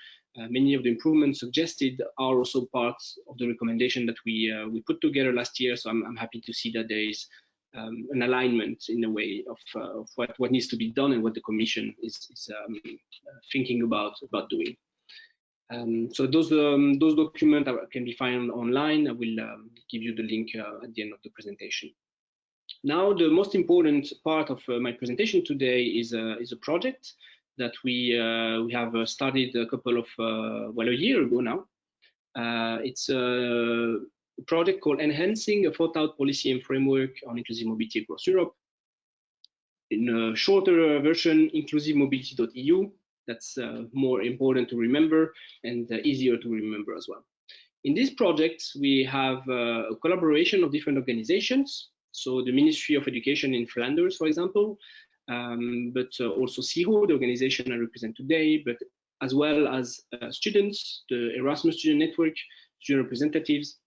many of the improvements suggested are also parts of the recommendation that we put together last year. So I'm happy to see that there is an alignment in a way of what needs to be done and what the Commission is thinking about doing. So those documents can be found online. I will give you the link at the end of the presentation. Now, the most important part of my presentation today is a project that we have started a couple of a year ago now. It's a project called Enhancing a Thought-Out Policy and Framework on Inclusive Mobility Across Europe. In a shorter version, inclusivemobility.eu. That's more important to remember and easier to remember as well. In this project, we have a collaboration of different organizations. So the Ministry of Education in Flanders, for example, but also SIHO, the organization I represent today, but as well as students, the Erasmus Student Network, student representatives,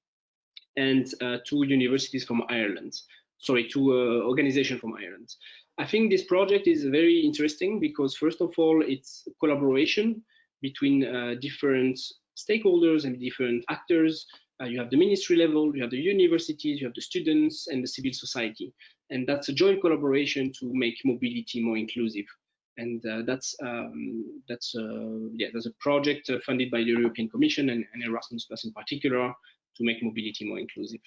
and two universities from Ireland. Sorry, two organizations from Ireland. I think this project is very interesting because, first of all, it's collaboration between different stakeholders and different actors. You have the ministry level, you have the universities, you have the students and the civil society. And that's a joint collaboration to make mobility more inclusive. And that's a project funded by the European Commission and Erasmus Plus in particular to make mobility more inclusive.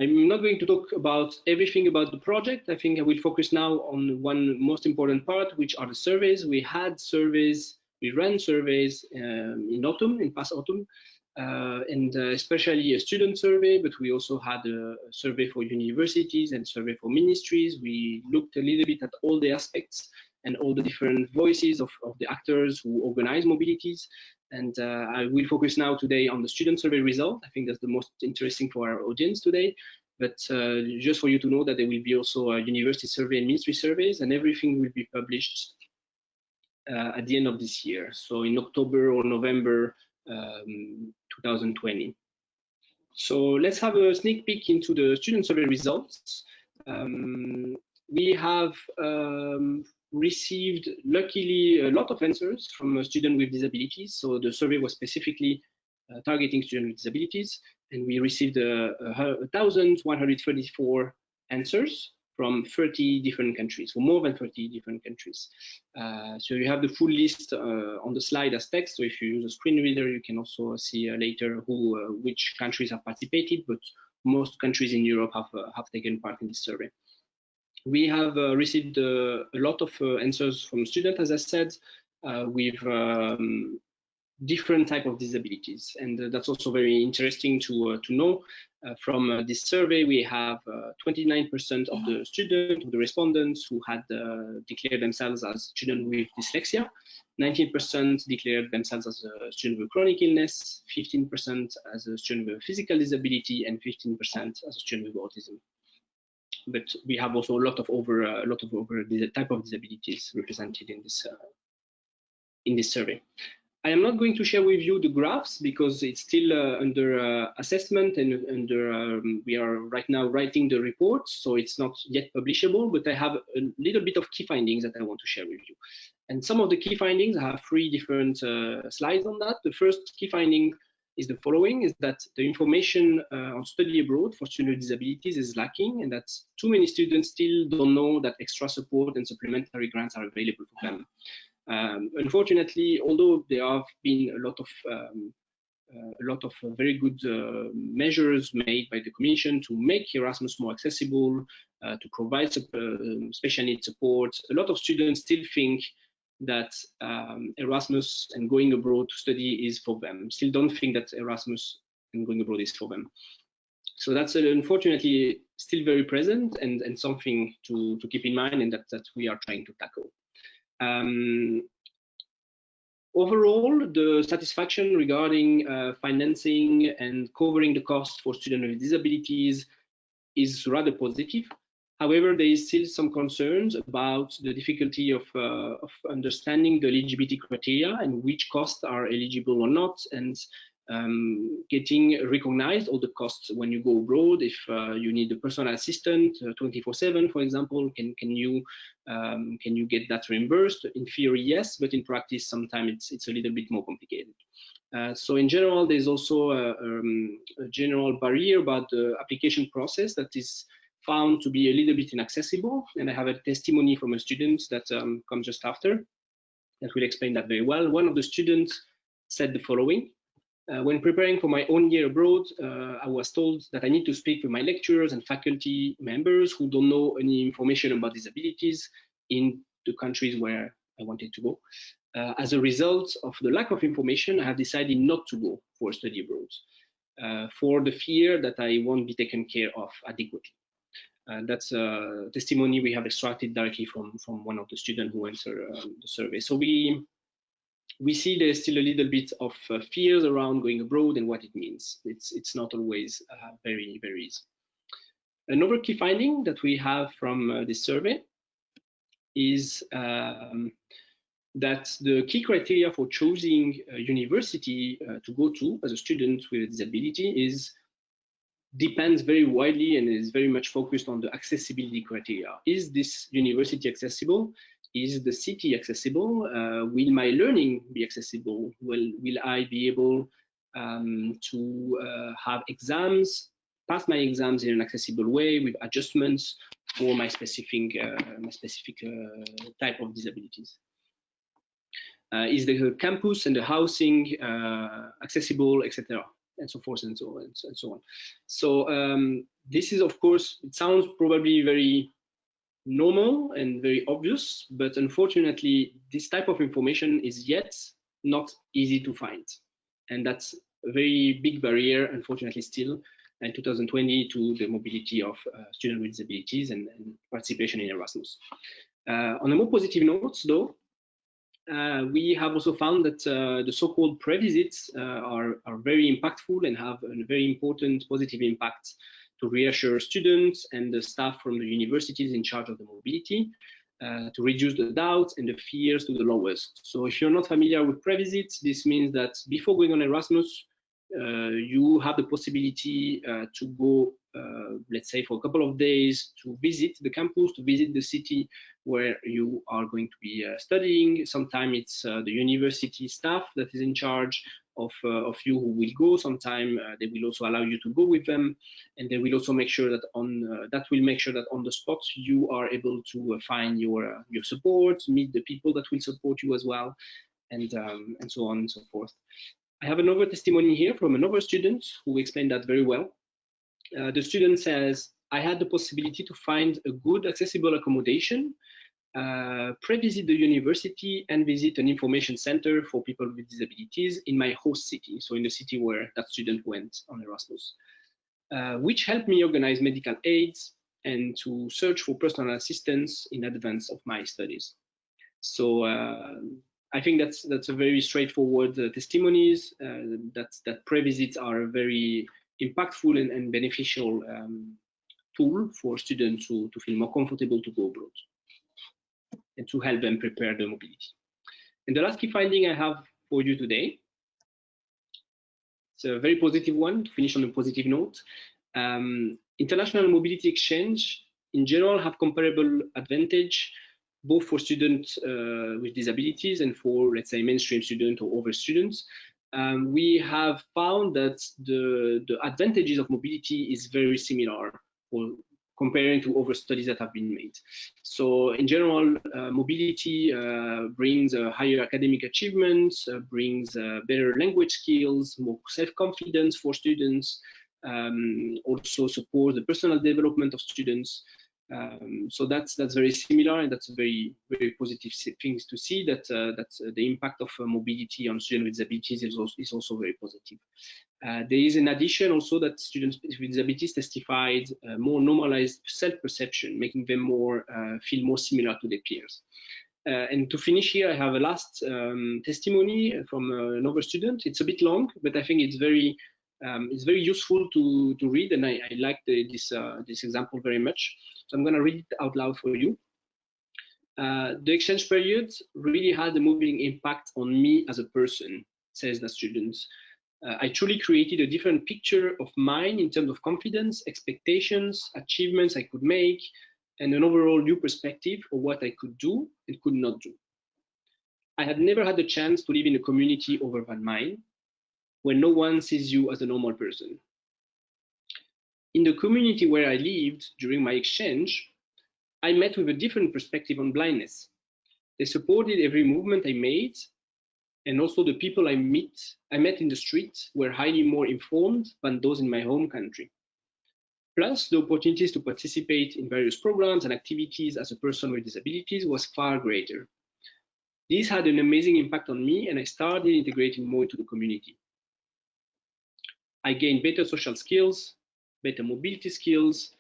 I'm not going to talk about everything about the project. I think I will focus now on one most important part, which are the surveys. We had surveys, we ran surveys in past autumn, and especially a student survey, but we also had a survey for universities and survey for ministries. We looked a little bit at all the aspects and all the different voices of the actors who organize mobilities. And I will focus now today on the student survey result. I think that's the most interesting for our audience today. But just for you to know that there will be also a university survey and ministry surveys, and everything will be published at the end of this year. So in October or November 2020. So let's have a sneak peek into the student survey results. We have received, luckily, a lot of answers from students with disabilities. So the survey was specifically targeting students with disabilities, and we received 1,134 answers from 30 different countries, for more than 30 different countries. So you have the full list on the slide as text. So if you use a screen reader, you can also see later which countries have participated, but most countries in Europe have taken part in this survey. We have received a lot of answers from students, as I said, with different type of disabilities, and that's also very interesting to know. From this survey, we have 29% of the students, of the respondents, who had declared themselves as students with dyslexia, 19% declared themselves as a student with chronic illness, 15% as a student with physical disability, and 15% as a student with autism. But we have also a lot of other type of disabilities represented in this survey. I am not going to share with you the graphs because it's still under assessment, and we are right now writing the report, so it's not yet publishable, but I have a little bit of key findings that I want to share with you. And some of the key findings, I have 3 different slides on that. The first key finding is the following, is that the information on study abroad for students with disabilities is lacking, and that too many students still don't know that extra support and supplementary grants are available for them. Unfortunately, although there have been a lot of very good measures made by the Commission to make Erasmus more accessible, to provide special needs support, a lot of students still think that Erasmus and going abroad to study is for them, still don't think that Erasmus and going abroad is for them. So that's unfortunately still very present, and something to keep in mind, and that we are trying to tackle. Overall, the satisfaction regarding financing and covering the cost for students with disabilities is rather positive. However, there is still some concerns about the difficulty of understanding the eligibility criteria and which costs are eligible or not, and getting recognized all the costs when you go abroad. If you need a personal assistant 24/7, for example, can you get that reimbursed? In theory, yes, but in practice, sometimes it's a little bit more complicated. So in general, there's also a general barrier about the application process that is found to be a little bit inaccessible. And I have a testimony from a student that comes just after that will explain that very well. One of the students said the following. When preparing for my own year abroad, I was told that I need to speak with my lecturers and faculty members who don't know any information about disabilities in the countries where I wanted to go. As a result of the lack of information, I have decided not to go for a study abroad for the fear that I won't be taken care of adequately. That's a testimony we have extracted directly from one of the students who answered the survey. So we see there's still a little bit of fears around going abroad and what it means. It's not always very easy. Another key finding that we have from this survey is that the key criteria for choosing a university to go to as a student with a disability depends very widely and is very much focused on the accessibility criteria. Is this university accessible? Is the city accessible? Will my learning be accessible? Will I be able to have exams, pass my exams in an accessible way with adjustments for my specific type of disabilities? Is the campus and the housing accessible, etc., and so forth and so on. So this is, of course, it sounds probably very normal and very obvious, but unfortunately, this type of information is yet not easy to find, and that's a very big barrier, unfortunately, still in 2020 to the mobility of students with disabilities and participation in Erasmus. On a more positive note, though, we have also found that the so-called pre-visits are very impactful and have a very important positive impact to reassure students and the staff from the universities in charge of the mobility, to reduce the doubts and the fears to the lowest. So if you're not familiar with pre-visits, this means that before going on Erasmus, you have the possibility to go, let's say, for a couple of days to visit the campus, to visit the city where you are going to be studying. Sometimes it's the university staff that is in charge of you who will go. Sometimes they will also allow you to go with them, and they will also make sure that on the spot you are able to find your support, meet the people that will support you as well, and so on and so forth. I have another testimony here from another student who explained that very well. The student says, I had the possibility to find a good accessible accommodation, pre-visit the university and visit an information center for people with disabilities in my host city, so in the city where that student went on Erasmus, which helped me organize medical aids and to search for personal assistance in advance of my studies. So I think that's a very straightforward testimonies that pre-visits are a very impactful and beneficial tool for students to feel more comfortable to go abroad and to help them prepare their mobility. And the last key finding I have for you today, it's a very positive one, to finish on a positive note. International mobility exchange in general have comparable advantage both for students with disabilities and for, let's say, mainstream students or other students. We have found that the advantages of mobility is very similar for comparing to other studies that have been made. So in general, mobility brings higher academic achievements, brings better language skills, more self-confidence for students, also supports the personal development of students. So that's very similar, and that's a very positive things to see that the impact of mobility on students with disabilities is also very positive. There is an addition also that students with disabilities testified more normalized self-perception, making them feel more similar to their peers. And to finish here, I have a last testimony from another student. It's a bit long, but I think it's very useful to read, and I like this example very much. So I'm going to read it out loud for you. The exchange period really had a moving impact on me as a person, says the student. I truly created a different picture of mine in terms of confidence, expectations, achievements I could make, and an overall new perspective of what I could do and could not do. I had never had the chance to live in a community other than mine, where no one sees you as a normal person. In the community where I lived during my exchange, I met with a different perspective on blindness. They supported every movement I made, And also the people I met in the street were highly more informed than those in my home country. Plus, the opportunities to participate in various programs and activities as a person with disabilities was far greater. This had an amazing impact on me, and I started integrating more into the community. I gained better social skills, better mobility skills,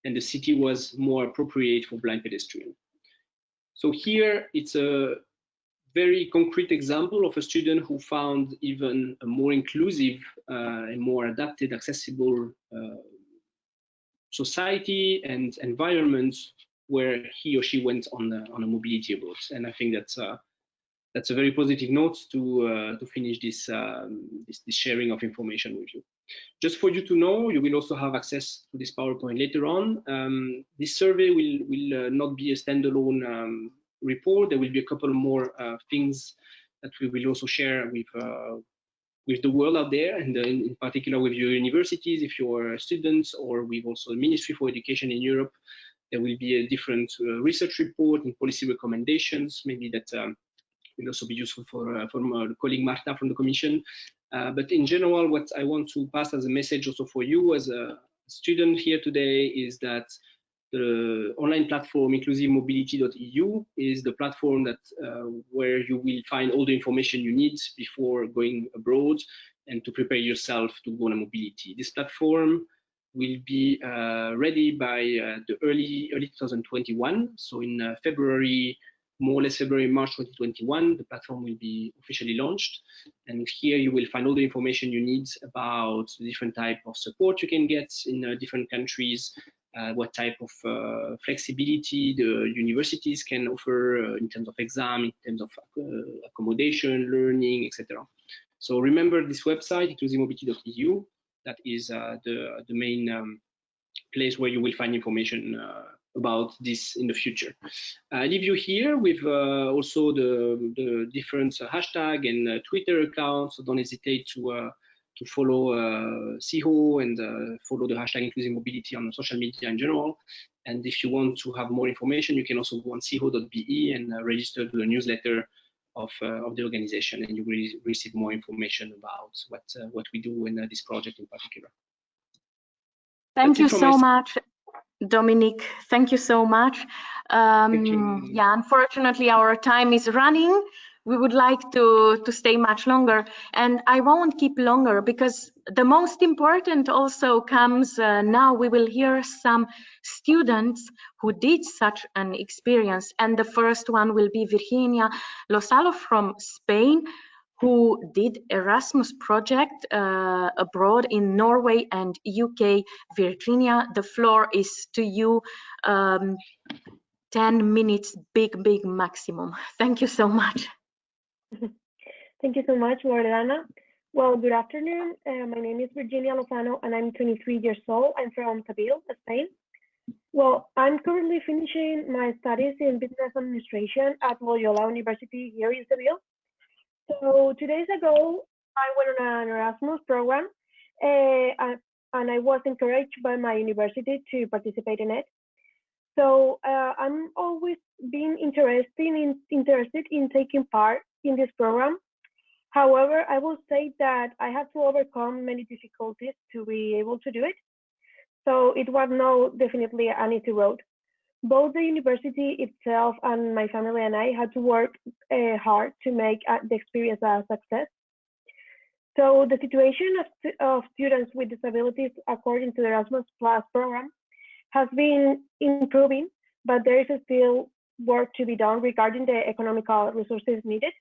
and the city was more appropriate for blind pedestrians. So here it's a very concrete example of a student who found even a more inclusive and more adapted, accessible society and environment where he or she went on a mobility abroad. And I think that's a very positive note to finish this sharing of information with you. Just for you to know, you will also have access to this PowerPoint later on. This survey will not be a standalone report. There will be a couple more things that we will also share with the world out there, and in particular with your universities, if you're students, or with also the Ministry for Education in Europe. There will be a different research report and policy recommendations, maybe that will also be useful for colleague Marta from the Commission. But in general, what I want to pass as a message also for you as a student here today is that the online platform inclusivemobility.eu is the platform that where you will find all the information you need before going abroad and to prepare yourself to go on a mobility. This platform will be ready by the early 2021. So in February, more or less February, March 2021, the platform will be officially launched. And here you will find all the information you need about the different type of support you can get in different countries, what type of flexibility the universities can offer in terms of exam, in terms of accommodation, learning, etc. So remember this website, inclusivemobility.eu, that is the main place where you will find information about this in the future. I leave you here with also the different hashtag and Twitter accounts, so don't hesitate to follow SIHO and follow the hashtag inclusive mobility on social media in general. And if you want to have more information, you can also go on siho.be and register to the newsletter of the organization, and you will receive more information about what we do in this project in particular. Thank you so much, Dominique. Thank you so much. Yeah, unfortunately, our time is running. We would like to stay much longer, and I won't keep longer because the most important also comes now. We will hear some students who did such an experience, and the first one will be Virginia Lozalo from Spain, who did Erasmus project abroad in Norway and UK. Virginia, the floor is to you. 10 minutes, big maximum. Thank you so much. Thank you so much, Loredana. Well, good afternoon. My name is Virginia Lozano, and I'm 23 years old. I'm from Seville, Spain. Well, I'm currently finishing my studies in business administration at Loyola University here in Seville. So 2 days ago, I went on an Erasmus program, and I was encouraged by my university to participate in it. So I'm always been interested in taking part in this program. However, I will say that I had to overcome many difficulties to be able to do it. So it was not definitely an easy road. Both the university itself and my family and I had to work hard to make the experience a success. So the situation of students with disabilities according to the Erasmus Plus program has been improving, but there is still work to be done regarding the economical resources needed,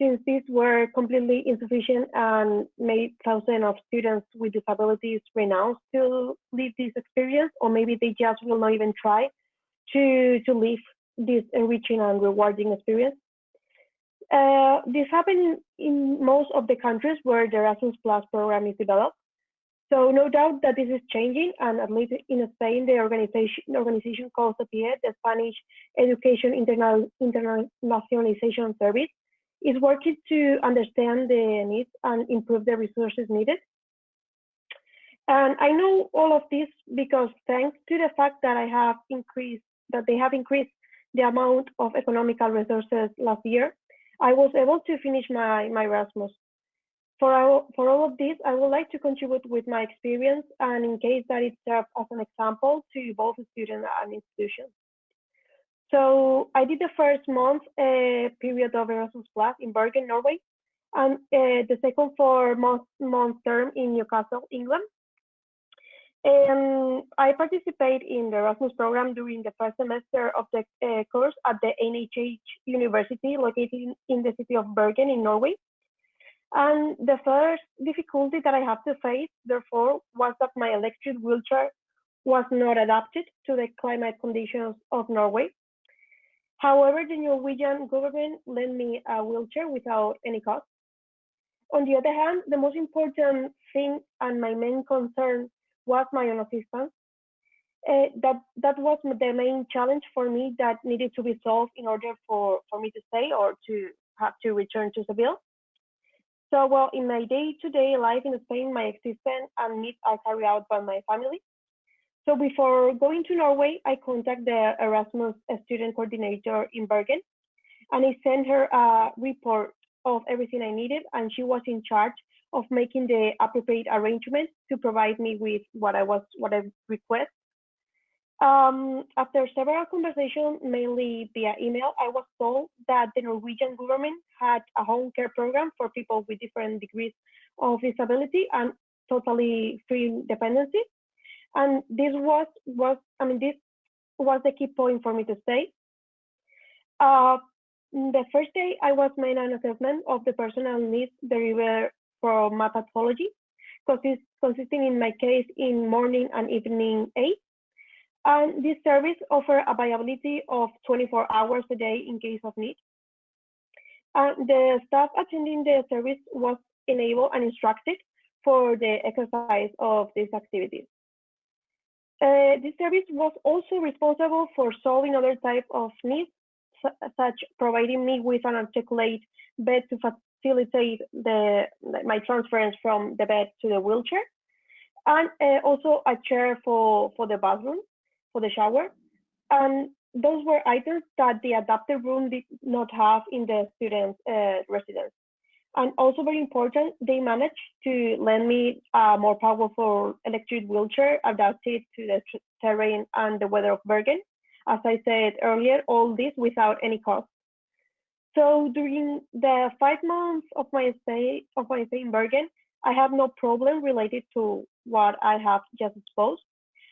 since these were completely insufficient and made thousands of students with disabilities renounce to live this experience, or maybe they just will not even try to live this enriching and rewarding experience. This happened in most of the countries where the Erasmus Plus program is developed. So no doubt that this is changing, and at least in Spain, the organization called SEPIE, the Spanish Education Internationalization Service, is working to understand the needs and improve the resources needed. And I know all of this because thanks to the fact that they have increased the amount of economical resources last year, I was able to finish my Erasmus. For all of this, I would like to contribute with my experience, and in case that it serves as an example to both students and institutions. So I did the first month period of Erasmus Plus in Bergen, Norway, and the second 4-month term in Newcastle, England. And I participate in the Erasmus program during the first semester of the course at the NHH University located in the city of Bergen in Norway. And the first difficulty that I have to face, therefore, was that my electric wheelchair was not adapted to the climate conditions of Norway. However, the Norwegian government lent me a wheelchair without any cost. On the other hand, the most important thing and my main concern was my own assistance. That was the main challenge for me that needed to be solved in order for me to stay or to have to return to Seville. So, well, in my day-to-day life in Spain, my existence and needs are carried out by my family. So before going to Norway, I contacted the Erasmus student coordinator in Bergen, and I sent her a report of everything I needed, and she was in charge of making the appropriate arrangements to provide me with what I request. After several conversations, mainly via email, I was told that the Norwegian government had a home care program for people with different degrees of disability and totally free dependency. And this was the key point for me to stay. The first day, I was made an assessment of the personal needs derived from my pathology, consisting in my case in morning and evening aid. And this service offers a viability of 24 hours a day in case of need. And the staff attending the service was enabled and instructed for the exercise of these activities. This service was also responsible for solving other types of needs, such providing me with an articulate bed to facilitate my transference from the bed to the wheelchair, and also a chair for the bathroom, for the shower. And those were items that the adapted room did not have in the student's residence. And also very important, they managed to lend me a more powerful electric wheelchair adapted to the terrain and the weather of Bergen. As I said earlier, all this without any cost. So during the 5 months of my stay in Bergen, I have no problem related to what I have just exposed.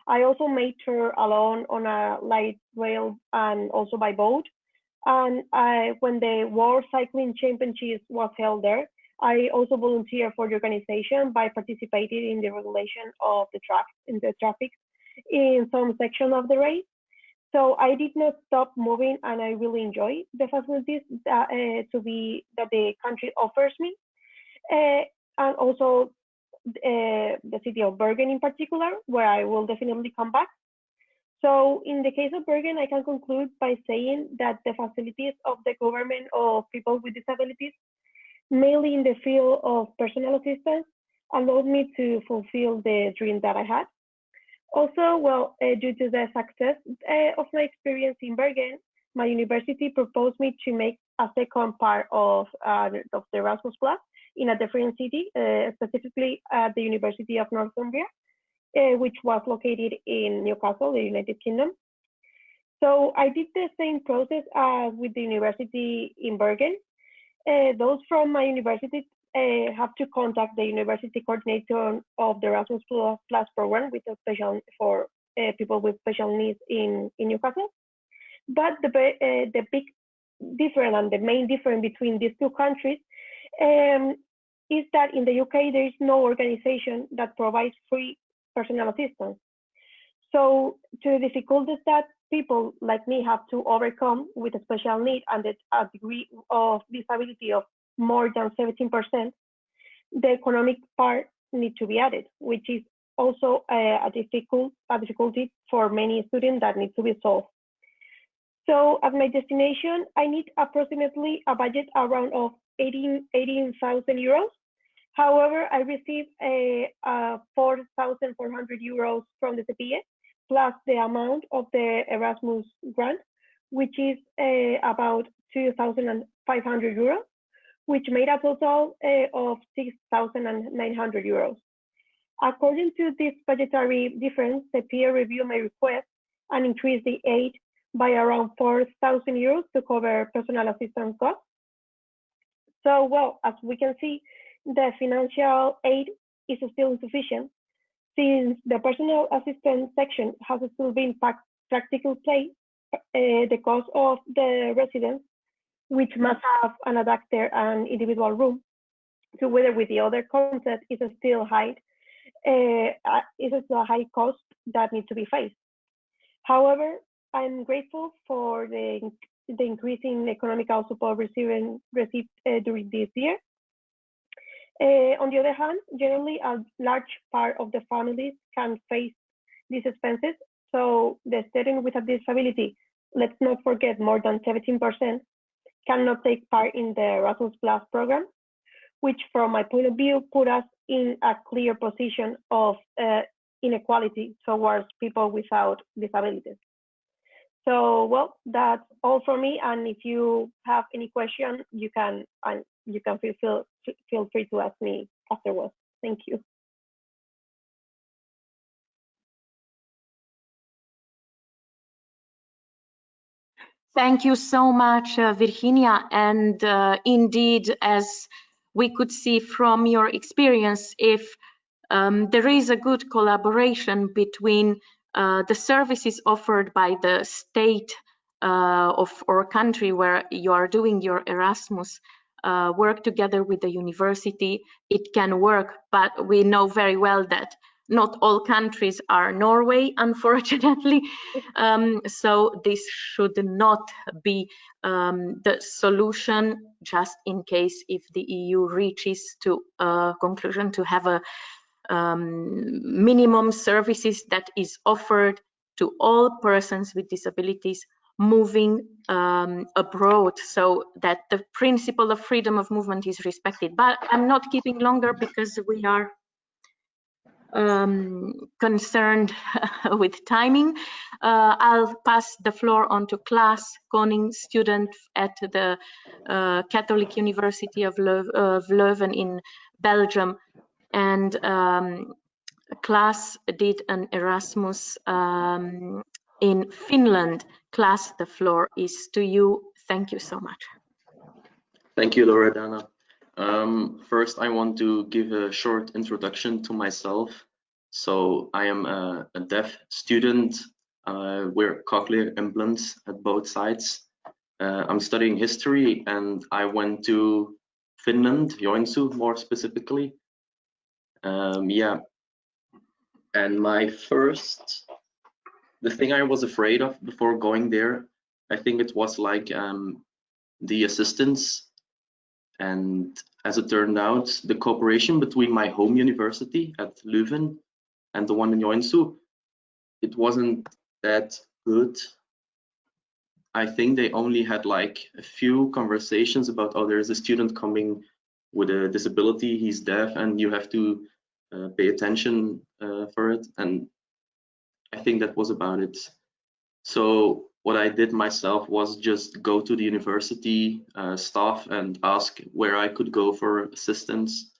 I also made tour alone on a light rail and also by boat. And when the World Cycling Championships was held there, I also volunteered for the organization by participating in the regulation of the traffic in some section of the race. So I did not stop moving, and I really enjoy the facilities that the country offers me, and also the city of Bergen in particular, where I will definitely come back. So in the case of Bergen, I can conclude by saying that the facilities of the government of people with disabilities, mainly in the field of personal assistance, allowed me to fulfill the dream that I had. Also, well, due to the success of my experience in Bergen, my university proposed me to make a second part of the Erasmus Plus in a different city, specifically at the University of Northumbria, which was located in Newcastle, the United Kingdom. So I did the same process as with the university in Bergen. Those from my university have to contact the university coordinator of the Erasmus Plus program with a special for people with special needs in Newcastle. But the big difference and the main difference between these two countries is that in the UK there is no organization that provides free personal assistance. So to the difficulties that people like me have to overcome with a special need and a degree of disability of more than 17%, the economic part needs to be added, which is also a difficulty for many students that needs to be solved. So at my destination, I need approximately a budget around of 18,000 euros. However, I received 4,400 euros from the CPE, plus the amount of the Erasmus grant, which is about 2,500 euros, which made a total of 6,900 euros. According to this budgetary difference, the peer review may request and increase the aid by around 4,000 euros to cover personal assistance costs. So, well, as we can see, the financial aid is still insufficient, since the personal assistance section has still been practical play. The cost of the residence, which must have an adapter and individual room, together with the other concepts, is still high. Is still a high cost that needs to be faced. However, I'm grateful for the increasing economical support received during this year. On the other hand, generally, a large part of the families can face these expenses. So the student with a disability, let's not forget, more than 17% cannot take part in the Erasmus Plus program, which from my point of view put us in a clear position of inequality towards people without disabilities. So, well, that's all for me. And if you have any question, you can feel free to ask me afterwards. Thank you. Thank you so much, Virginia. And indeed, as we could see from your experience, if there is a good collaboration between the services offered by the state of or country where you are doing your Erasmus work together with the university, it can work. But we know very well that not all countries are Norway, unfortunately. So this should not be the solution, just in case if the EU reaches to a conclusion to have a minimum services that is offered to all persons with disabilities moving abroad, so that the principle of freedom of movement is respected. But I'm not keeping longer because we are concerned with timing. I'll pass the floor on to Klaas Koning, student at the Catholic University of Leuven in Belgium. And Klaas did an Erasmus in Finland. Klaas, the floor is to you. Thank you so much. Thank you, Loredana. First, I want to give a short introduction to myself. So I am a deaf student. Wear cochlear implants at both sides. I'm studying history, and I went to Finland, Joensuu more specifically. Yeah, and the thing I was afraid of before going there, I think it was like the assistance. And as it turned out, the cooperation between my home university at Leuven and the one in Joensuu, it wasn't that good. I think they only had like a few conversations about, oh, there's a student coming with a disability, he's deaf, and you have to pay attention for it. And I think that was about it. So what I did myself was just go to the university staff and ask where I could go for assistance.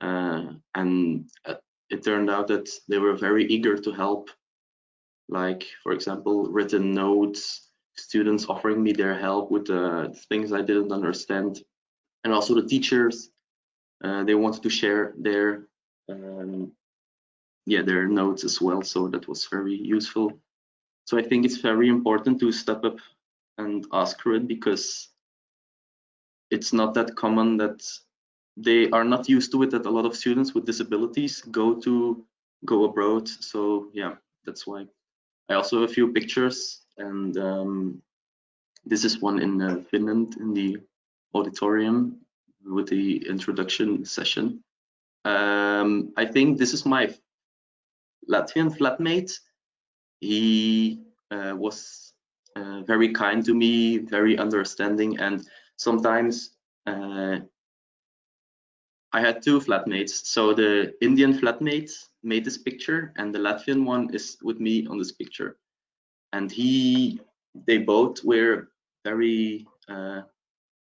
And it turned out that they were very eager to help. Like, for example, written notes, students offering me their help with the things I didn't understand. And also the teachers, they wanted to share their notes as well. So that was very useful. So I think it's very important to step up and ask for it, because it's not that common, that they are not used to it, that a lot of students with disabilities go abroad. So yeah, that's why. I also have a few pictures, and this is one in Finland in the auditorium with the introduction session. I think this is my Latvian flatmate. He was very kind to me, very understanding, and sometimes I had two flatmates. So the Indian flatmate made this picture, and the Latvian one is with me on this picture. And he they both were very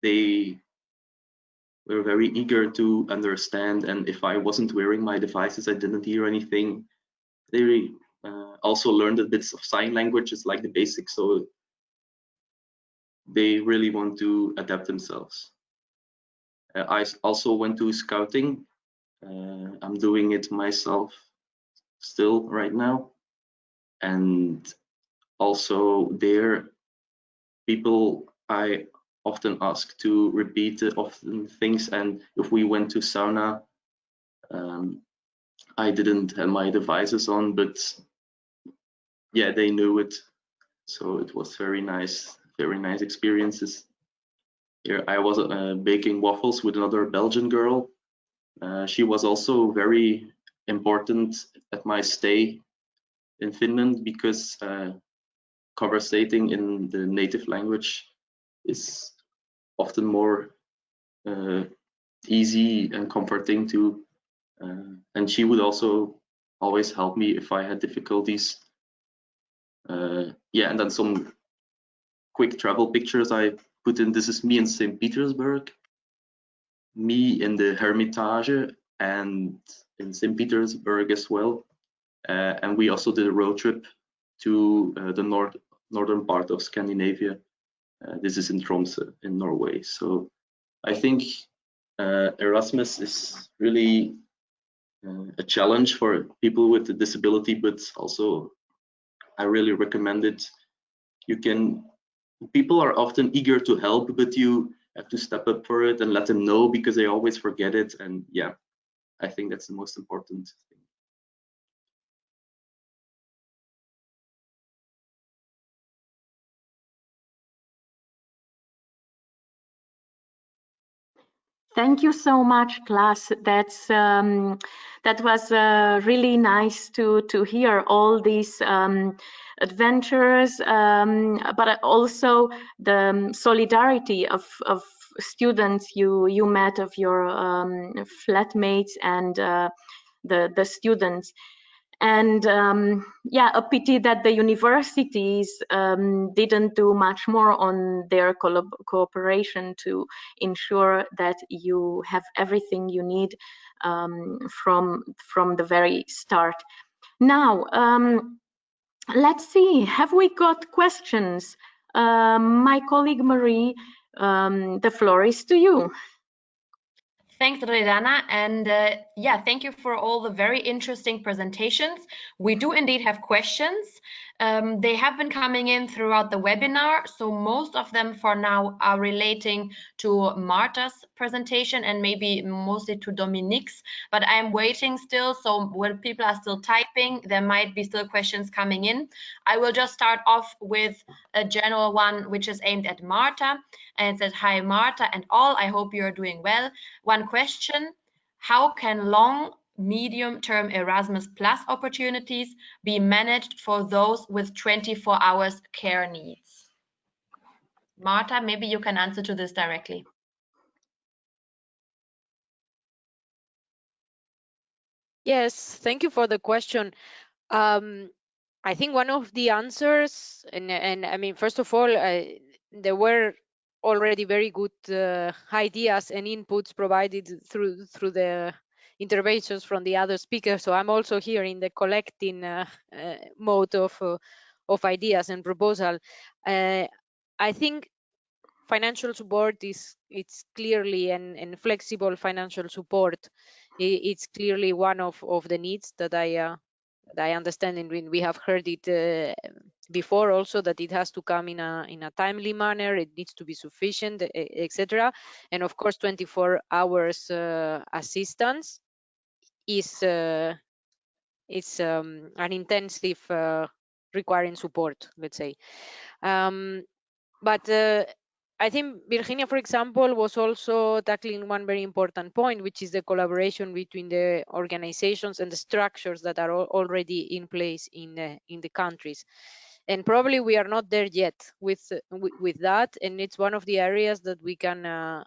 they were very eager to understand, and if I wasn't wearing my devices, I didn't hear anything. They also learned a bit of sign language, it's like the basics, so they really want to adapt themselves. I also went to scouting. I'm doing it myself still right now, and also there people I often ask to repeat often things, and if we went to sauna, I didn't have my devices on, but yeah, they knew it, so it was very nice experiences. Here I was baking waffles with another Belgian girl. She was also very important at my stay in Finland because conversating in the native language is often more easy and comforting too. And she would also always help me if I had difficulties. Yeah, and then some quick travel pictures I put in. This is me in St. Petersburg, me in the Hermitage and in St. Petersburg as well. And we also did a road trip to the northern part of Scandinavia. This is in Tromsø in Norway. So I think Erasmus is really a challenge for people with a disability, but also I really recommend it. People are often eager to help, but you have to step up for it and let them know because they always forget it. And yeah, I think that's the most important thing. Thank you so much, class. That was really nice to hear all these adventures, but also the solidarity of students you met, of your flatmates and the students. And yeah, a pity that the universities didn't do much more on their cooperation to ensure that you have everything you need from the very start. Now, let's see, have we got questions? My colleague Marie, the floor is to you. Thanks, Loredana, and yeah, thank you for all the very interesting presentations. We do indeed have questions. They have been coming in throughout the webinar, so most of them for now are relating to Marta's presentation and maybe mostly to Dominique's, but I'm waiting still, so when people are still typing, there might be still questions coming in. I will just start off with a general one, which is aimed at Marta, and it says, "Hi Marta and all, I hope you are doing well. One question, how can long, medium-term Erasmus Plus opportunities be managed for those with 24 hours care needs?" Marta, maybe you can answer to this directly. Yes, thank you for the question. I think one of the answers, and I mean, first of all, there were already very good ideas and inputs provided through the interventions from the other speakers. So I'm also here in the collecting mode of ideas and proposal. I think financial support it's clearly and flexible financial support. It's clearly one of the needs that I understand, and we have heard it before also, that it has to come in a timely manner. It needs to be sufficient, etc. And of course, 24 hours assistance is it's an intensive requiring support, let's say. But I think Virginia, for example, was also tackling one very important point, which is the collaboration between the organizations and the structures that are already in place in the countries. And probably we are not there yet with that, and it's one of the areas that we can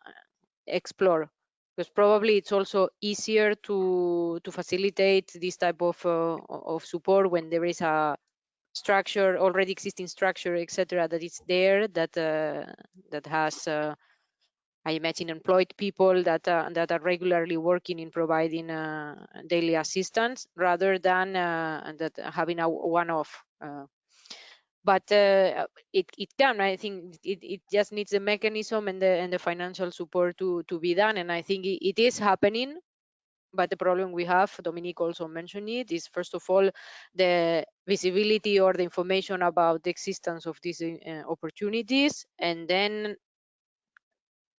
explore, because probably it's also easier to facilitate this type of support when there is a structure, already existing structure, etc., that is there, that has I imagine employed people that are regularly working in providing daily assistance, rather than that having a one-off. But it can. I think it just needs the mechanism and the financial support to be done, and I think it is happening. But the problem we have, Dominique also mentioned it, is first of all the visibility or the information about the existence of these opportunities, and then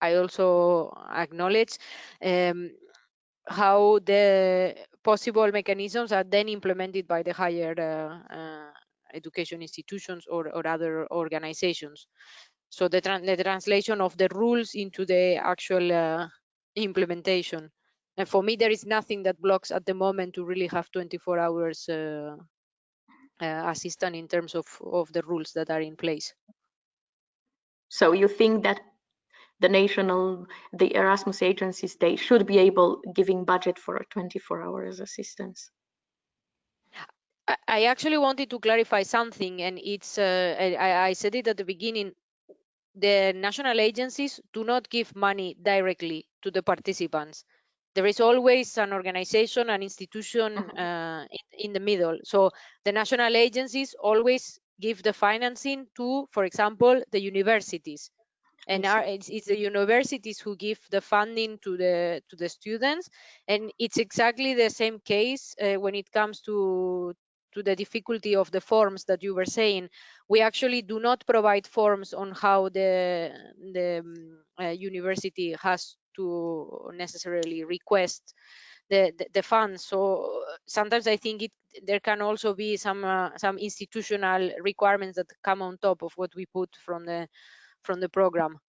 I also acknowledge how the possible mechanisms are then implemented by the higher education institutions or other organizations. So the translation of the rules into the actual implementation. And for me, there is nothing that blocks at the moment to really have 24 hours assistance in terms of the rules that are in place. So you think that the Erasmus agencies, they should be able giving budget for 24 hours assistance? I actually wanted to clarify something, and it's I said it at the beginning. The national agencies do not give money directly to the participants. There is always an organization, an institution in the middle. So the national agencies always give the financing to, for example, the universities. And it's the universities who give the funding to the students, and it's exactly the same case when it comes to the difficulty of the forms that you were saying. We actually do not provide forms on how the university has to necessarily request the funds. So sometimes I think there can also be some institutional requirements that come on top of what we put from the program.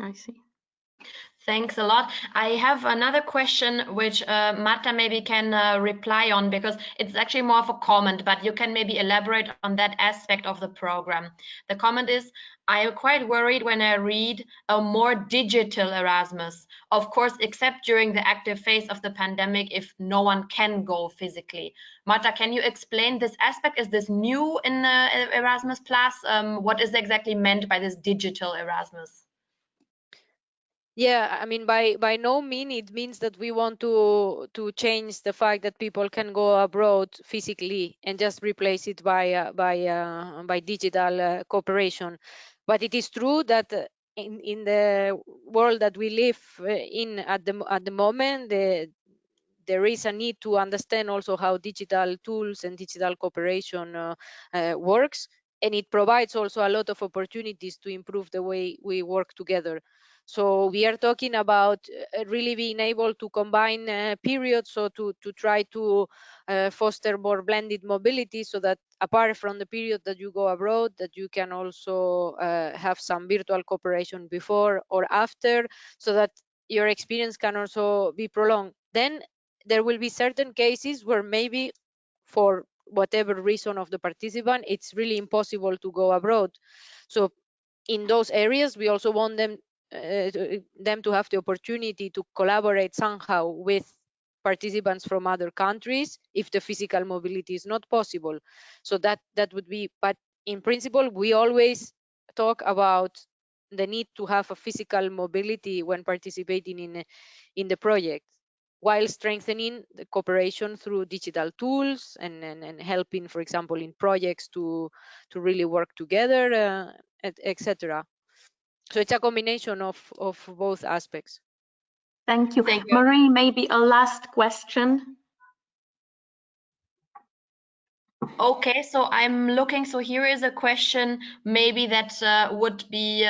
I see. Thanks a lot. I have another question which Marta maybe can reply on, because it's actually more of a comment, but you can maybe elaborate on that aspect of the program. The comment is, I am quite worried when I read a more digital Erasmus, of course, except during the active phase of the pandemic, if no one can go physically. Marta, can you explain this aspect? Is this new in Erasmus Plus? What is exactly meant by this digital Erasmus? Yeah, I mean, by no means it means that we want to change the fact that people can go abroad physically and just replace it by digital cooperation. But it is true that in the world that we live in at the moment, there is a need to understand also how digital tools and digital cooperation works, and it provides also a lot of opportunities to improve the way we work together. So we are talking about really being able to combine periods, so to try to foster more blended mobility, so that apart from the period that you go abroad, that you can also have some virtual cooperation before or after, so that your experience can also be prolonged. Then there will be certain cases where maybe for whatever reason of the participant, it's really impossible to go abroad. So in those areas, we also want them to have the opportunity to collaborate somehow with participants from other countries if the physical mobility is not possible. So that would be, but in principle, we always talk about the need to have a physical mobility when participating in the project, while strengthening the cooperation through digital tools and helping, for example, in projects to really work together, etc. So it's a combination of both aspects. Thank you. Thank you. Marie, maybe a last question. Okay, so I'm looking, so here is a question maybe that would be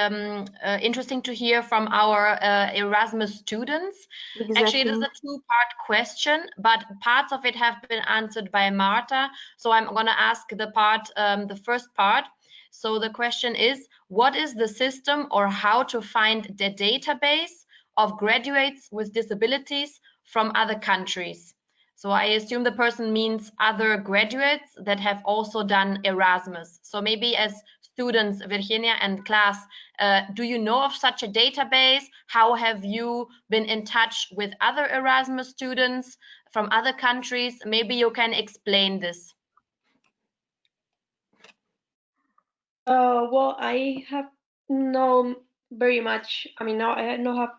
interesting to hear from our Erasmus students. Exactly. Actually, it is a two-part question, but parts of it have been answered by Marta. So I'm going to ask the first part. So the question is, what is the system or how to find the database of graduates with disabilities from other countries? So I assume the person means other graduates that have also done Erasmus. So maybe as students, Virginia and Klaas, do you know of such a database? How have you been in touch with other Erasmus students from other countries? Maybe you can explain this. Well, I have no very much. I mean, no, I don't have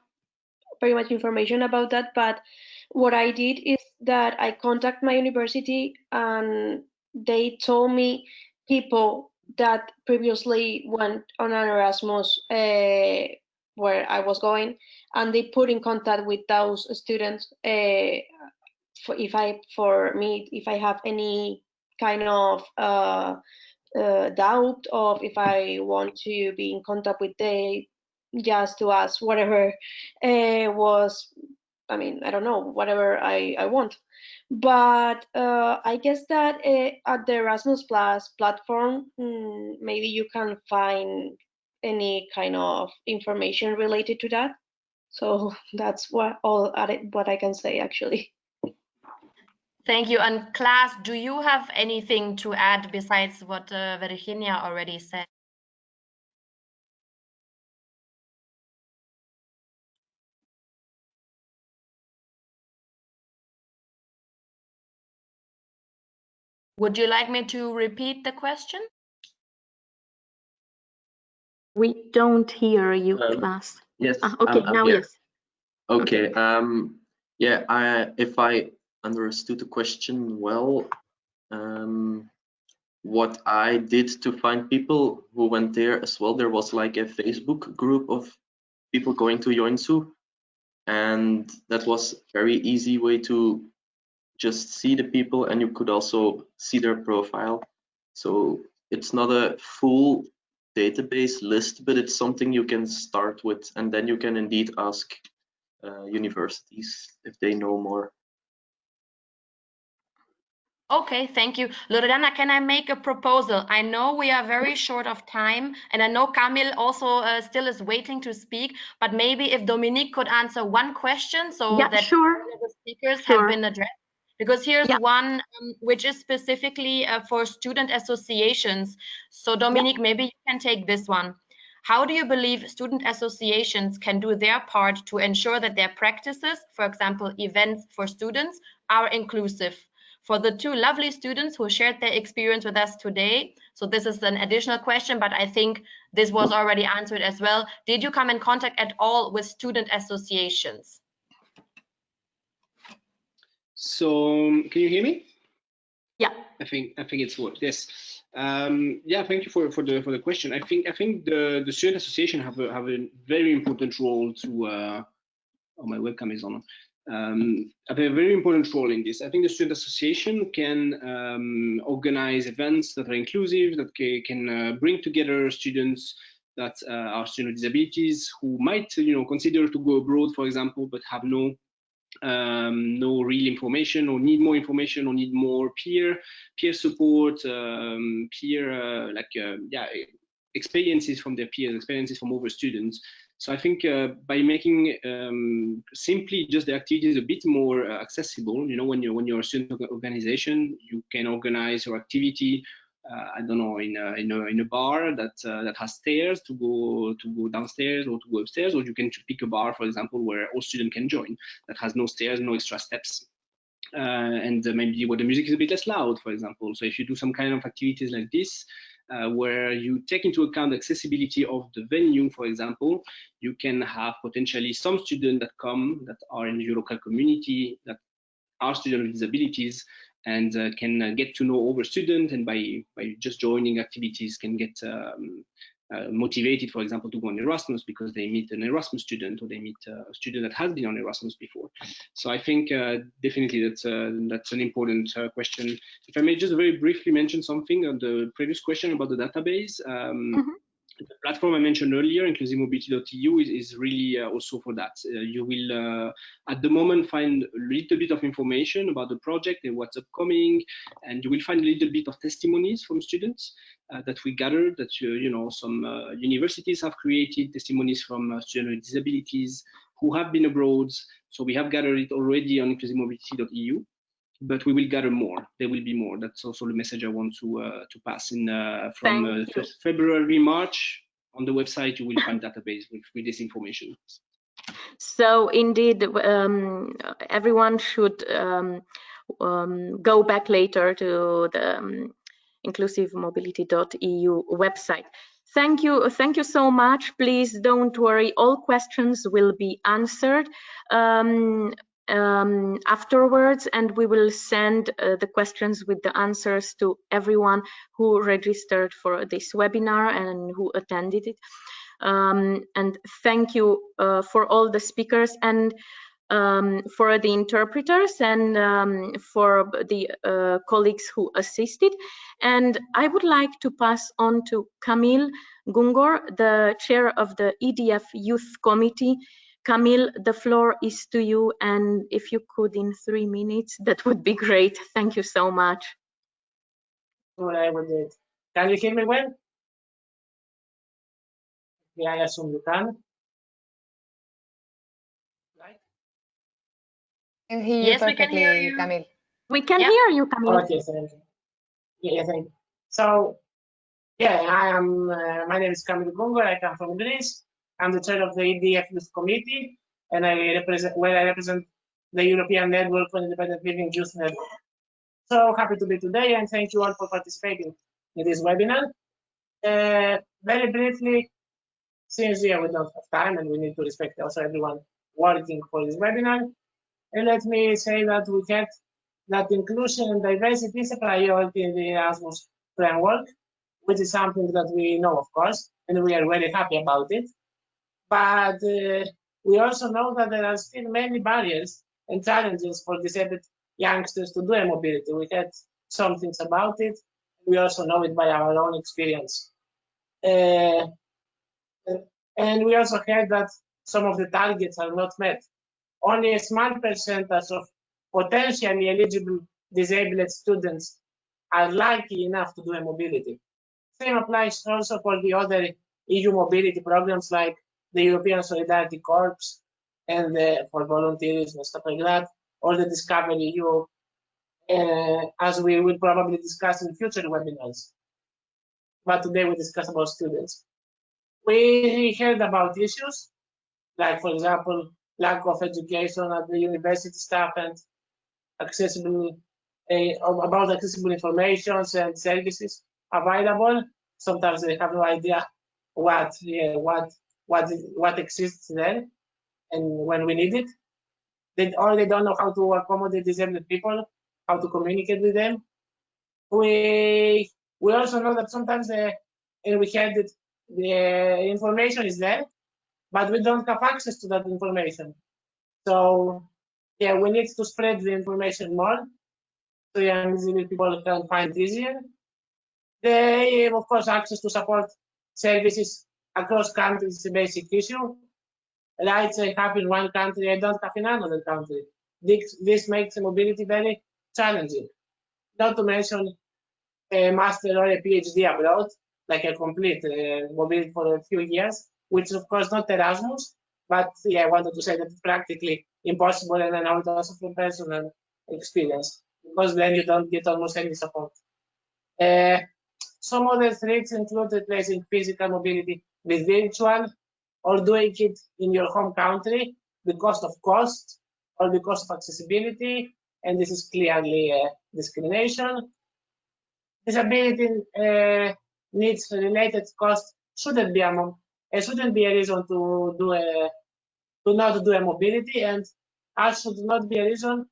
very much information about that. But what I did is that I contact my university, and they told me people that previously went on an Erasmus where I was going, and they put in contact with those students. If I have any kind of doubt of if I want to be in contact with they, just to ask whatever was, I mean, I don't know, whatever I want. But I guess that at the Erasmus Plus platform, maybe you can find any kind of information related to that. So that's what I can say actually. Thank you. And Klaas, do you have anything to add besides what Virginia already said? Would you like me to repeat the question? We don't hear you, Klaas. Yes. Okay, I'm now here. yes. Okay. Yeah. If I understood the question well, what I did to find people who went there as well, there was like a Facebook group of people going to Joensuu, and that was very easy way to just see the people, and you could also see their profile. So it's not a full database list, but it's something you can start with, and then you can indeed ask universities if they know more. Okay, thank you. Loredana, can I make a proposal? I know we are very short of time, and I know Camille also still is waiting to speak, but maybe if Dominique could answer one question so Yeah, that sure. all of the speakers Sure. have been addressed. Because here's Yeah. one which is specifically for student associations. So Dominique, maybe you can take this one. How do you believe student associations can do their part to ensure that their practices, for example, events for students, are inclusive? For the two lovely students who shared their experience with us today, so this is an additional question, but I think this was already answered as well. Did you come in contact at all with student associations? So can you hear me? Yeah. I think it's worked. Yes. Yeah. Thank you for the question. I think the student association have a very important role to. Oh, my webcam is on. Have a very important role in this. I think the student association can organize events that are inclusive, that can bring together students that are students with disabilities who might, consider to go abroad, for example, but have no real information, or need more information, or need more peer support, experiences from their peers, experiences from other students. So I think by making simply just the activities a bit more accessible, when you're a student organization, you can organize your activity. I don't know, in a bar that has stairs to go downstairs or to go upstairs, or you can pick a bar, for example, where all students can join, that has no stairs, no extra steps. And maybe where the music is a bit less loud, for example. So if you do some kind of activities like this, where you take into account the accessibility of the venue, for example, you can have potentially some students that come that are in your local community, that are students with disabilities, and can get to know other students, and by just joining activities can get motivated, for example, to go on Erasmus because they meet an Erasmus student, or they meet a student that has been on Erasmus before. So I think definitely that's an important question. If I may just very briefly mention something on the previous question about the database. The platform I mentioned earlier, inclusivmobility.eu, is really also for that. You will, at the moment, find a little bit of information about the project and what's upcoming, and you will find a little bit of testimonies from students that we gathered, that some universities have created testimonies from students with disabilities who have been abroad. So we have gathered it already on inclusivmobility.eu. But we will gather more. There will be more. That's also the message I want to pass in from February, March. On the website, you will find database with this information. So indeed, everyone should go back later to the inclusivemobility.eu website. Thank you so much. Please don't worry, all questions will be answered afterwards, and we will send the questions with the answers to everyone who registered for this webinar and who attended it. And thank you for all the speakers and for the interpreters and for the colleagues who assisted. And I would like to pass on to Camille Gungor, the chair of the EDF Youth Committee. Camille, the floor is to you, and if you could in 3 minutes, that would be great. Thank you so much. What I will do. Can you hear me well? Yeah, I assume you can. Right? Can hear you Yes, we can perfectly, hear you. Camille. We can Yeah. hear you, Camille. Okay, thank you. Yeah, thank you. So, yeah, I am. My name is Camille Gungor. I come from Greece. I'm the chair of the EDF Youth Committee, and I represent the European Network for Independent Living Youth Network. So happy to be today, and thank you all for participating in this webinar. Very briefly, since we don't have time and we need to respect also everyone working for this webinar, and let me say that we get that inclusion and diversity is a priority in the Erasmus framework, which is something that we know, of course, and we are very happy about it. But we also know that there are still many barriers and challenges for disabled youngsters to do mobility. We had some things about it. We also know it by our own experience. And we also heard that some of the targets are not met. Only a small percentage of potentially eligible disabled students are lucky enough to do mobility. Same applies also for the other EU mobility programs like the European Solidarity Corps and for volunteers and stuff like that, or the Discovery EU, as we will probably discuss in future webinars. But today we discuss about students. We heard about issues like, for example, lack of education at the university staff and accessible about accessible information and services available. Sometimes they have no idea what exists there and when we need it. They don't know how to accommodate disabled people, how to communicate with them. We also know that sometimes and we had it, the information is there, but we don't have access to that information. So yeah, we need to spread the information more so young disabled people can find it easier. They, of course, access to support services across countries is a basic issue. Rights I have in one country, I don't have in another country. This makes mobility very challenging. Not to mention a master or a PhD abroad, like a complete mobility for a few years, which is of course not Erasmus, but yeah, I wanted to say that it's practically impossible, and I know it also from personal experience, because then you don't get almost any support. Some other threats include replacing physical mobility with virtual, or doing it in your home country because of cost or because of accessibility, and this is clearly discrimination. Disability needs related cost shouldn't be a reason to not do a mobility, and as should not be a reason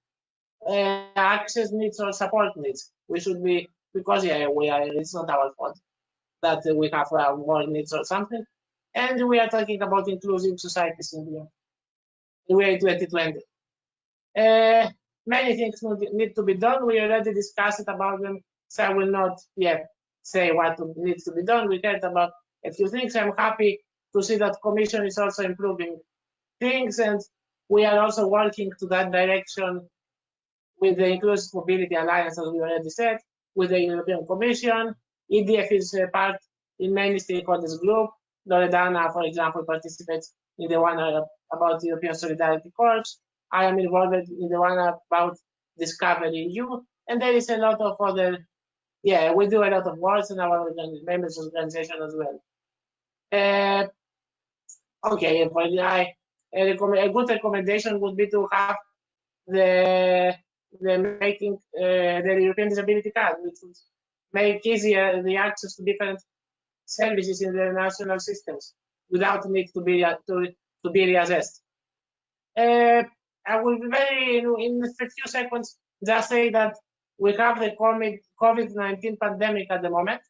access needs or support needs. We should be, because yeah, it's not our fault that we have more needs or something. And we are talking about inclusive societies in the year 2020. Many things need to be done. We already discussed about them, so I will not yet say what needs to be done. We heard about a few things. I'm happy to see that Commission is also improving things, and we are also working to that direction with the Inclusive Mobility Alliance, as we already said, with the European Commission. EDF is a part in many stakeholders group. Loredana, for example, participates in the one about the European Solidarity Corps. I am involved in the one about Discovery EU, and there is a lot of other, yeah, we do a lot of work in our members organization as well. Okay, a good recommendation would be to have the European Disability Card, which would make easier the access to different services in the national systems without need to be reassessed. I will be very, in a few seconds, just say that we have the COVID-19 pandemic at the moment,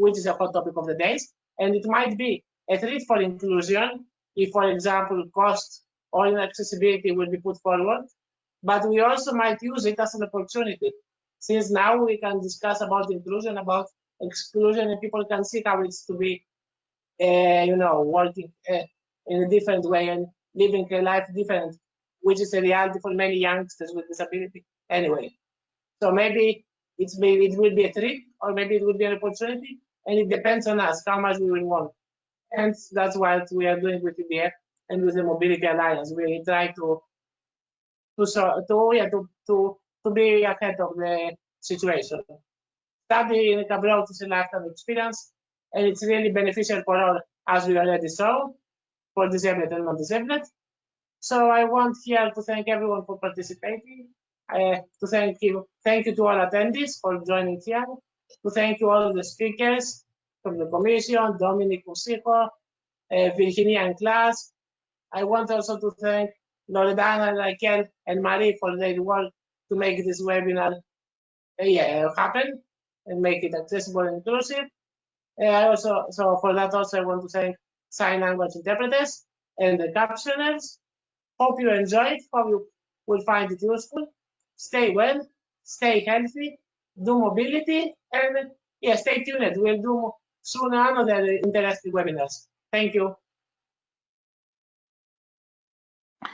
which is a hot topic of the days, and it might be a threat for inclusion if, for example, cost or inaccessibility will be put forward. But we also might use it as an opportunity, since now we can discuss about inclusion, about exclusion, and people can see how it's to be, working in a different way and living a life different, which is a reality for many youngsters with disability anyway. So maybe it will be a threat, or maybe it will be an opportunity, and it depends on us how much we will want. And that's what we are doing with EDF and with the Mobility Alliance. We try to be ahead of the situation. Studying abroad is a lifetime experience, and it's really beneficial for all, as we already saw, for disabled and non-disabled. So I want here to thank everyone for participating. To thank you to all attendees for joining here. To thank you all the speakers from the Commission, Dominique Montagnese, Virginia and class. I want also to thank Loredana, Raquel, and Marie for their work to make this webinar happen and make it accessible and inclusive. So for that also I want to thank sign language interpreters and the captioners. Hope you enjoyed, hope you will find it useful. Stay well, stay healthy, do mobility, and stay tuned. We'll do soon another interesting webinars. Thank you.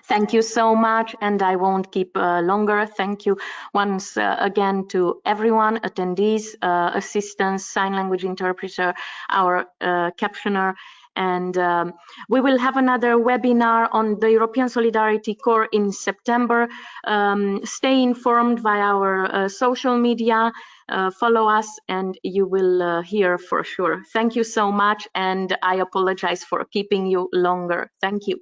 Thank you so much, and I won't keep longer. Thank you once again to everyone, attendees, assistants, sign language interpreter, our captioner, and we will have another webinar on the European Solidarity Corps in September. Stay informed via our social media, follow us, and you will hear for sure. Thank you so much, and I apologize for keeping you longer. Thank you.